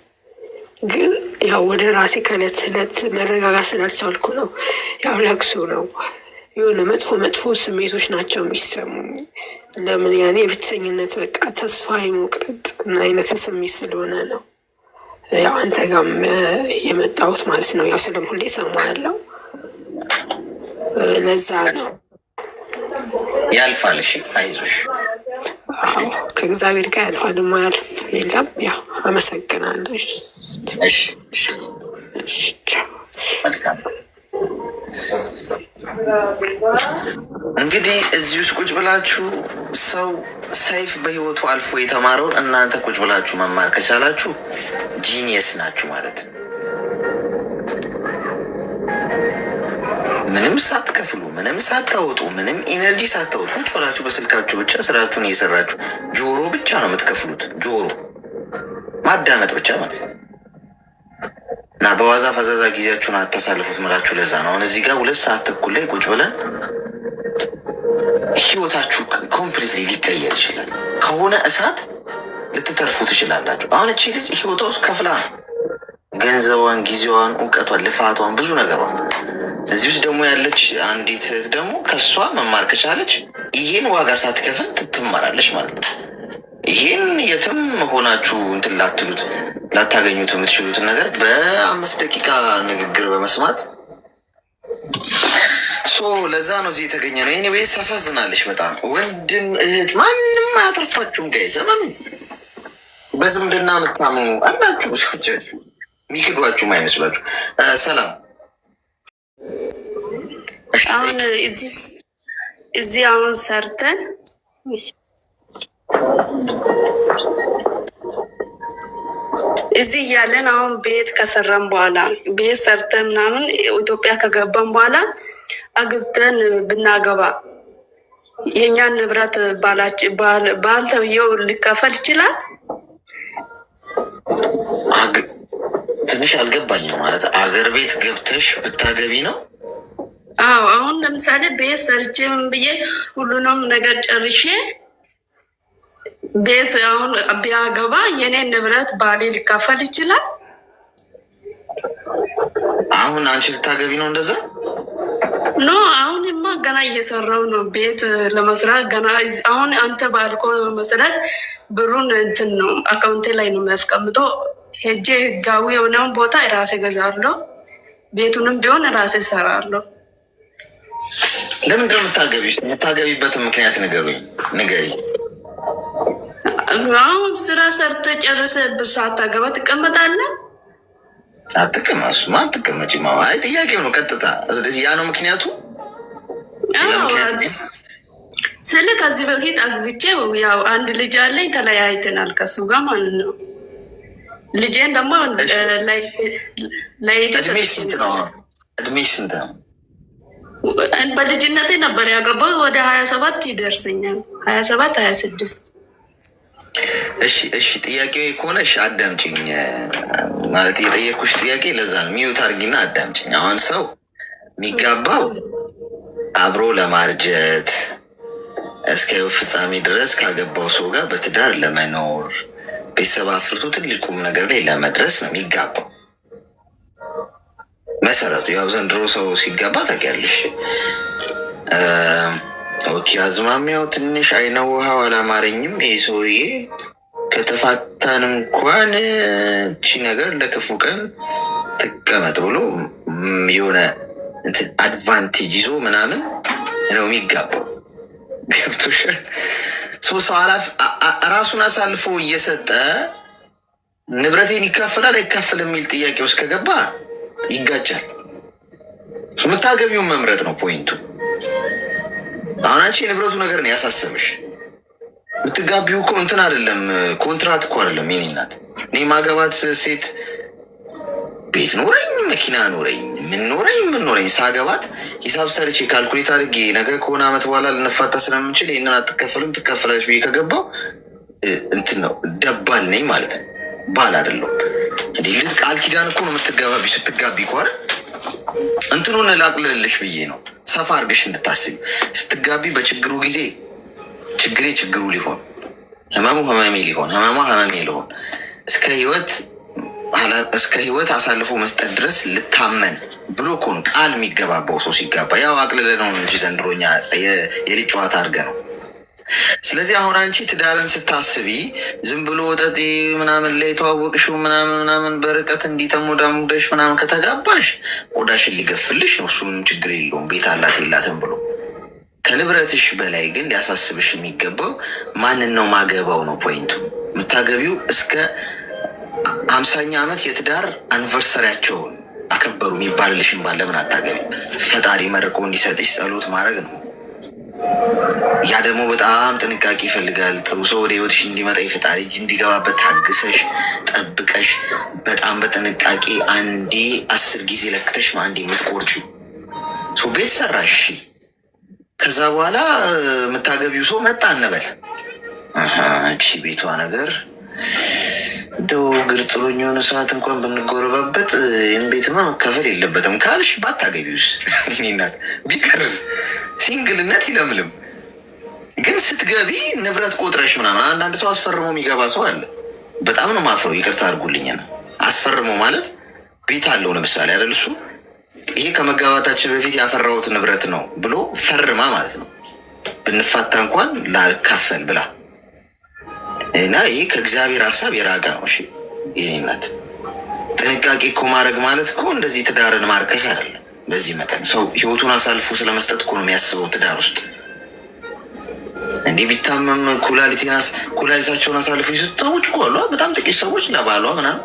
ግን ያው ወደ ራሴ ከእለት እለት መረጋጋት ስላልቻልኩ ነው። ያው ለቅሶ ነው፣ የሆነ መጥፎ ስሜቶች ናቸው የሚሰሙኝ። ለምን? ያኔ የብቸኝነት በቃ ተስፋ የመቁረጥ እና አይነት ስሜት ስለሆነ ነው ያው አንተ ጋርም የመጣሁት ማለት ነው። ያው ስለም ሁሌ እሰማሃለሁ፣ ለዛ ነው። ያልፋል። እሺ፣ አይዞሽ። ከእግዚአብሔር ጋር ያልፋል፣ የማያልፍ የለም። ያው አመሰግናለሁ። እንግዲህ እዚህ ውስጥ ቁጭ ብላችሁ ሰው ሰይፍ በህይወቱ አልፎ የተማረውን እናንተ ቁጭ ብላችሁ መማር ከቻላችሁ ጂኒየስ ናችሁ ማለት ነው። ምንም ሳትከፍሉ፣ ምንም ሳታወጡ፣ ምንም ኢነርጂ ሳታወጡ ቁጭ ብላችሁ በስልካችሁ ብቻ ስራችሁን እየሰራችሁ ጆሮ ብቻ ነው የምትከፍሉት። ጆሮ ማዳመጥ ብቻ ማለት ነው። እና በዋዛ ፈዛዛ ጊዜያችሁን አታሳልፉት ምላችሁ። ለዛ ነው አሁን እዚህ ጋር 2 ሰዓት ተኩል ላይ ቁጭ ብለን ህይወታችሁ ኮምፕሊትሊ ሊቀየር ይችላል። ከሆነ እሳት ልትተርፉ ትችላላችሁ። አሁን እቺ ልጅ ህይወቷ ውስጥ ከፍላ ገንዘቧን፣ ጊዜዋን፣ እውቀቷን፣ ልፋቷን፣ ብዙ ነገሯን እዚህ ውስጥ ደግሞ ያለች አንዲት እህት ደግሞ ከእሷ መማር ከቻለች ይህን ዋጋ ሳትከፍል ትማራለች ማለት ነው። ይህን የትም ሆናችሁ እንትን ላትሉት ላታገኙት የምትችሉትን ነገር በ5 ደቂቃ ንግግር በመስማት ለዛ ነው እዚህ የተገኘ ነው። ኤኒዌይስ ታሳዝናለች በጣም ወንድም እህት ማንም አያተርፋችሁም። ጋይ ዘመኑ በዝምድና የምታምኑ አላችሁ ሰዎች የሚክዷችሁም አይመስላችሁ። ሰላም አሁን እዚህ አሁን ሰርተን እዚህ እያለን አሁን ቤት ከሰራን በኋላ ቤት ሰርተን ምናምን ኢትዮጵያ ከገባን በኋላ አግብተን ብናገባ የእኛን ንብረት ባል ተብዬው ሊካፈል ይችላል? ትንሽ አልገባኝም። ማለት አገር ቤት ገብተሽ ብታገቢ ነው? አዎ አሁን ለምሳሌ ቤት ሰርቼ ምን ብዬ ሁሉንም ነገር ጨርሼ ቤት አሁን ቢያገባ የኔን ንብረት ባሌ ሊካፈል ይችላል? አሁን አንቺ ልታገቢ ነው እንደዛ? ኖ አሁንማ ገና እየሰራው ነው ቤት ለመስራት ገና። አሁን አንተ ባልኮ መሰረት ብሩን እንትን ነው አካውንቴ ላይ ነው የሚያስቀምጠው። ሄጄ ህጋዊ የሆነውን ቦታ ራሴ ገዛለሁ፣ ቤቱንም ቢሆን ራሴ እሰራለሁ። ለምንድን ነው የምታገቢበትን ምክንያት ንገሪ። አሁን ስራ ሰርተ ጨርሰ ሳታገባ ትቀመጣለህ? አትቀመጪ። አይ ጥያቄው ነው ቀጥታ ያ ነው ምክንያቱ። ስለ ከዚህ በፊት አግብቼ ያው አንድ ልጅ አለኝ፣ ተለያይተናል ከሱ ጋር ማለት ነው። ልጄን ደግሞ እድሜሽ ስንት ነው? በልጅነቴ ነበር ያገባው። ወደ 27 ይደርሰኛል፣ 27 26። እሺ ጥያቄው ከሆነ እሺ አዳምጪኝ። ማለት የጠየኩሽ ጥያቄ ለዛ ነው። ሚዩት አድርጊና አዳምጪኝ። አሁን ሰው የሚጋባው አብሮ ለማርጀት እስከ ፍጻሜ ድረስ ካገባው ሰው ጋር በትዳር ለመኖር ቤተሰብ አፍርቶ ትልቁም ነገር ላይ ለመድረስ ነው የሚጋባው። መሰረቱ ያው ዘንድሮ ሰው ሲጋባ ታውቂያለሽ። ኦኬ አዝማሚያው ትንሽ አይነ ውሃው አላማረኝም። ይህ ሰውዬ ከተፋታን እንኳን እቺ ነገር ለክፉ ቀን ትቀመጥ ብሎ የሆነ አድቫንቴጅ ይዞ ምናምን ነው የሚጋባው። ገብቶሻል? ሰው ራሱን አሳልፎ እየሰጠ ንብረቴን ይካፈላል አይካፈል የሚል ጥያቄ ውስጥ ከገባ ይጋጫል። የምታገቢውን መምረጥ ነው ፖይንቱ። አሁን አንቺ የንብረቱ ነገር ነው ያሳሰብሽ። የምትጋቢው እኮ እንትን አይደለም፣ ኮንትራት እኮ አይደለም። የኔ እናት እኔ ማገባት ሴት ቤት ኖረኝ መኪና ኖረኝ ምን ኖረኝ ሳገባት ሂሳብ ሰርቼ ካልኩሌት አድርጌ ነገ ከሆነ ዓመት በኋላ ልንፋታ ስለምንችል ይህንን አትከፈልም ትከፈላለች ብዬ ከገባው እንትን ነው ደባል ነኝ ማለት ነው። ባል አይደለሁም። እንዲህ ልጅ ቃል ኪዳን እኮ ነው የምትገባቢ። ስትጋቢ እኮ አይደል እንትኑን ላቅልልሽ ብዬ ነው ሰፋ አድርገሽ እንድታስቢ። ስትጋቢ በችግሩ ጊዜ ችግሬ ችግሩ ሊሆን፣ ህመሙ ህመሜ ሊሆን፣ ህመሟ ህመሜ ሊሆን እስከ ህይወት አሳልፎ መስጠት ድረስ ልታመን ብሎ እኮ ነው ቃል የሚገባባው ሰው ሲጋባ። ያው አቅልለ ነው እንጂ ዘንድሮኛ የልጅ ጨዋታ አድርገ ነው። ስለዚህ አሁን አንቺ ትዳርን ስታስቢ ዝም ብሎ ወጠጤ ምናምን ላይ የተዋወቅሽው ምናምን በርቀት እንዲተሞዳሙደሽ ምናምን ከተጋባሽ ቆዳሽን ሊገፍልሽ ነው። እሱም ችግር የለውም ቤት አላት የላትም ብሎ። ከንብረትሽ በላይ ግን ሊያሳስብሽ የሚገባው ማንን ነው ማገባው ነው ፖይንቱ። የምታገቢው እስከ 50ኛ ዓመት የትዳር አኒቨርሰሪያቸውን አከበሩ የሚባልልሽን ባል ለምን አታገቢ? ፈጣሪ መርቆ እንዲሰጥሽ ጸሎት ማድረግ ነው። ያ ደግሞ በጣም ጥንቃቄ ይፈልጋል። ጥሩ ሰው ወደ ህይወትሽ እንዲመጣ የፈጣሪ እጅ እንዲገባበት ታግሰሽ ጠብቀሽ በጣም በጥንቃቄ 10 ጊዜ ለክተሽ ነው አንዴ የምትቆርጪው። ቤት ሰራሽ፣ ከዛ በኋላ የምታገቢው ሰው መጣ እንበል። እቺ ቤቷ ነገር እንደው ግርጥሎኝ የሆነ ሰዓት እንኳን ብንጎረባበት ይህን ቤትማ መካፈል የለበትም ካልሽ ባታገቢውስ? እናት ቢቀርስ ሲንግልነት ይለምልም። ግን ስትገቢ ንብረት ቆጥረሽ ምናምን አንዳንድ ሰው አስፈርሞ የሚገባ ሰው አለ። በጣም ነው ማፍረው። ይቅርታ አድርጉልኝ። አስፈርሞ ማለት ቤት አለው ለምሳሌ አይደል? እሱ ይሄ ከመጋባታችን በፊት ያፈራሁት ንብረት ነው ብሎ ፈርማ ማለት ነው። ብንፋታ እንኳን ላካፈል ብላ እና ይህ ከእግዚአብሔር ሀሳብ የራቀ ነው። እሺ ይህ ናት። ጥንቃቄ እኮ ማድረግ ማለት እኮ እንደዚህ ትዳርን ማርከስ አይደለም። በዚህ መጠን ሰው ህይወቱን አሳልፎ ስለመስጠት እኮ ነው የሚያስበው ትዳር ውስጥ። እንዲህ ቢታመም ኩላሊታቸውን አሳልፎ የሰጡ ሰዎች እኮ አሉ። በጣም ጥቂት ሰዎች ለባሏ ምናምን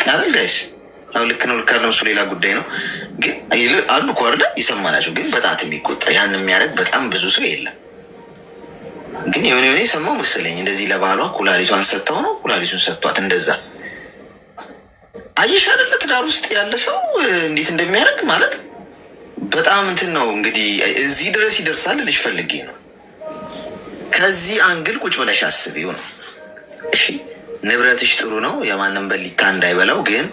አይደል ጋይስ? አሁን ልክ ነው ልክ አለ እሱ ሌላ ጉዳይ ነው። ግን አሉ እኮ አይደለ? ይሰማናቸው ግን በጣት የሚቆጠር ያን የሚያደርግ በጣም ብዙ ሰው የለም። ግን የሆነ የሰማው መሰለኝ እንደዚህ ለባሏ ኩላሊቷን ሰጥተው ነው ኩላሊቱን ሰጥቷት እንደዛ። አየሽ አይደለ? ትዳር ውስጥ ያለ ሰው እንዴት እንደሚያደርግ ማለት በጣም እንትን ነው። እንግዲህ እዚህ ድረስ ይደርሳል ልጅ ፈልጌ ነው። ከዚህ አንግል ቁጭ ብለሽ አስቢው ነው። እሺ ንብረትሽ ጥሩ ነው፣ የማንም በሊታ እንዳይበላው። ግን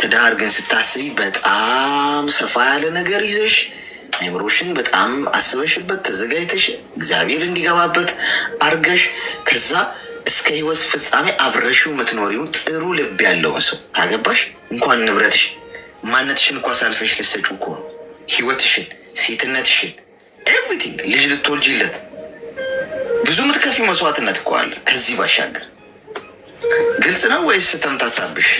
ትዳር ግን ስታስቢ በጣም ሰፋ ያለ ነገር ይዘሽ አይምሮሽን በጣም አስበሽበት ተዘጋጅተሽ እግዚአብሔር እንዲገባበት አርገሽ ከዛ እስከ ህይወት ፍጻሜ አብረሽው የምትኖሪው ጥሩ ልብ ያለውን ሰው ካገባሽ እንኳን ንብረትሽ ማንነትሽን እንኳ ሳልፈሽ ልትሰጪው እኮ ነው። ህይወትሽን፣ ሴትነትሽን፣ ኤቭሪቲንግ ልጅ ልትወልጂለት ብዙ የምትከፊው መስዋዕትነት እኮ አለ ከዚህ ባሻገር። ግልጽ ነው ወይስ ተምታታብሽ?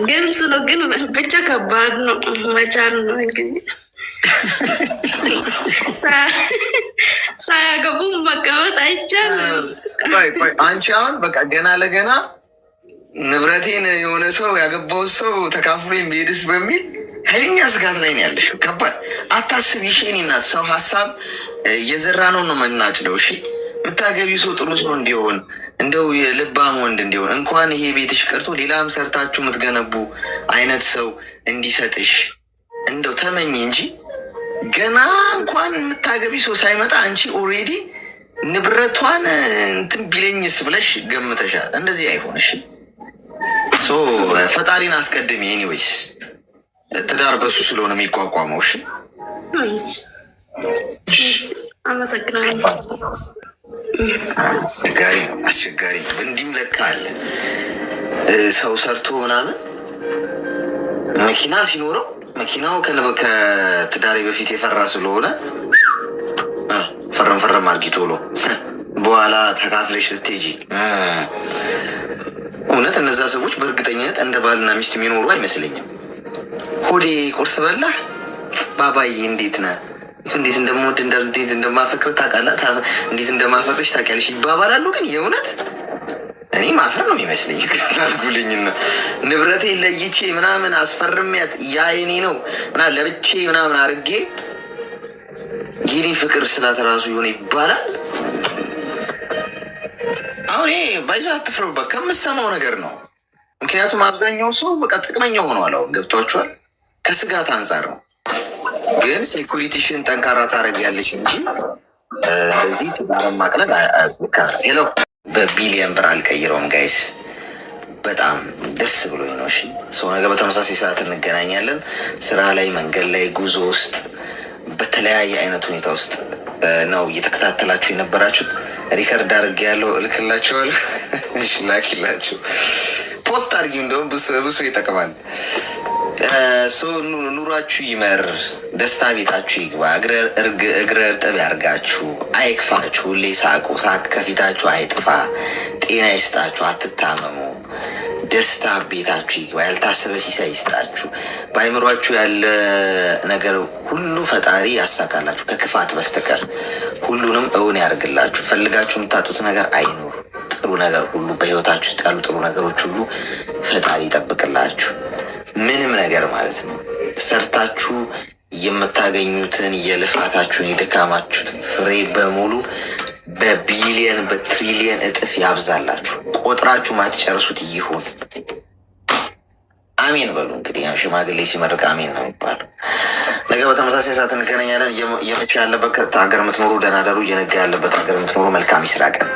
ግልጽ ነው፣ ግን ብቻ ከባድ ነው መቻል ነው። እንግዲህ ሳያገቡ መቀመጥ አይቻልም። አንቺ አሁን በቃ ገና ለገና ንብረቴን የሆነ ሰው ያገባው ሰው ተካፍሎ የሚሄድስ በሚል ኃይለኛ ስጋት ላይ ነው ያለሽ። ከባድ አታስብ። ይሽኔ ናት ሰው ሀሳብ እየዘራ ነው የምናጭደው። እሺ የምታገቢ ሰው ጥሩ ሰው እንዲሆን እንደው የልባም ወንድ እንዲሆን እንኳን ይሄ ቤትሽ ቀርቶ ሌላም ሰርታችሁ የምትገነቡ አይነት ሰው እንዲሰጥሽ እንደው ተመኝ እንጂ ገና እንኳን የምታገቢ ሰው ሳይመጣ አንቺ ኦልሬዲ ንብረቷን እንትን ቢለኝስ ብለሽ ገምተሻል። እንደዚህ አይሆንሽ። ፈጣሪን አስቀድሚ። ኤኒዌይስ ትዳር በሱ ስለሆነ የሚቋቋመው። እሺ አመሰግናለሁ። አስቸጋሪ ነው፣ አስቸጋሪ ነው። እንዲህም ለካ አለ ሰው ሰርቶ ምናምን መኪና ሲኖረው መኪናው ከትዳሬ በፊት የፈራ ስለሆነ ፈረም አርጊ ቶሎ በኋላ ተካፍለሽ ስትሄጂ። እውነት እነዛ ሰዎች በእርግጠኝነት እንደ ባልና ሚስት የሚኖሩ አይመስለኝም። ሆዴ ቁርስ በላህ ባባዬ እንዴት ነህ? እንዴት እንደምወድ እንዴት እንደማፈቅር ታውቃለህ? እንዴት እንደማፈቅርሽ ታውቂያለሽ ይባባላሉ። ግን የእውነት እኔ ማፈር ነው የሚመስለኝ። ታርጉልኝና ንብረቴ ለይቼ ምናምን አስፈርሚያት ያ የኔ ነው ምናምን ለብቼ ምናምን አርጌ የኔ ፍቅር ስላት ራሱ የሆነ ይባላል። አሁን ይሄ ባይዞ አትፍረውበት ከምሰማው ነገር ነው። ምክንያቱም አብዛኛው ሰው በቃ ጥቅመኛው ሆኗል። አሁን ገብቷችኋል። ከስጋት አንጻር ነው። ግን ሴኩሪቲሽን ጠንካራ ታደርጊያለሽ እንጂ እዚህ ትዳርን ማቅለል ሄሎ በቢሊየን ብር አልቀይረውም ጋይስ። በጣም ደስ ብሎኝ ነው። እሺ ሰው ነገ በተመሳሳይ ሰዓት እንገናኛለን። ስራ ላይ፣ መንገድ ላይ፣ ጉዞ ውስጥ በተለያየ አይነት ሁኔታ ውስጥ ነው እየተከታተላችሁ የነበራችሁት። ሪከርድ አድርጌ ያለው እልክላችኋለሁ። እሺ ላኪላችሁ፣ ፖስት አድርጊ። እንደውም ብሱ ይጠቅማል። ኑሯችሁ ይመር፣ ደስታ ቤታችሁ ይግባ፣ እግረ እርጥብ ያርጋችሁ፣ አይክፋችሁ፣ ሁሌ ሳቁ፣ ሳቅ ከፊታችሁ አይጥፋ፣ ጤና ይስጣችሁ፣ አትታመሙ፣ ደስታ ቤታችሁ ይግባ፣ ያልታሰበ ሲሳይ ይስጣችሁ፣ በአይምሯችሁ ያለ ነገር ሁሉ ፈጣሪ ያሳካላችሁ ከክፋት በስተቀር ሁሉንም እውን ያርግላችሁ። ፈልጋችሁ የምታጡት ነገር አይኑር። ጥሩ ነገር ሁሉ በህይወታችሁ ውስጥ ያሉ ጥሩ ነገሮች ሁሉ ፈጣሪ ይጠብቅላችሁ። ምንም ነገር ማለት ነው ሰርታችሁ የምታገኙትን የልፋታችሁን የድካማችሁት ፍሬ በሙሉ በቢሊየን በትሪሊየን እጥፍ ያብዛላችሁ። ቆጥራችሁ ማትጨርሱት ይሁን። አሜን በሉ። እንግዲህ ያው ሽማግሌ ሲመርቅ አሜን ነው የሚባለው። ነገ በተመሳሳይ ሰዓት እንገናኛለን። እየመቼ ያለበት ሀገር የምትኖሩ ደህና ደሩ። እየነጋ ያለበት ሀገር የምትኖሩ መልካም ይስራ ቀን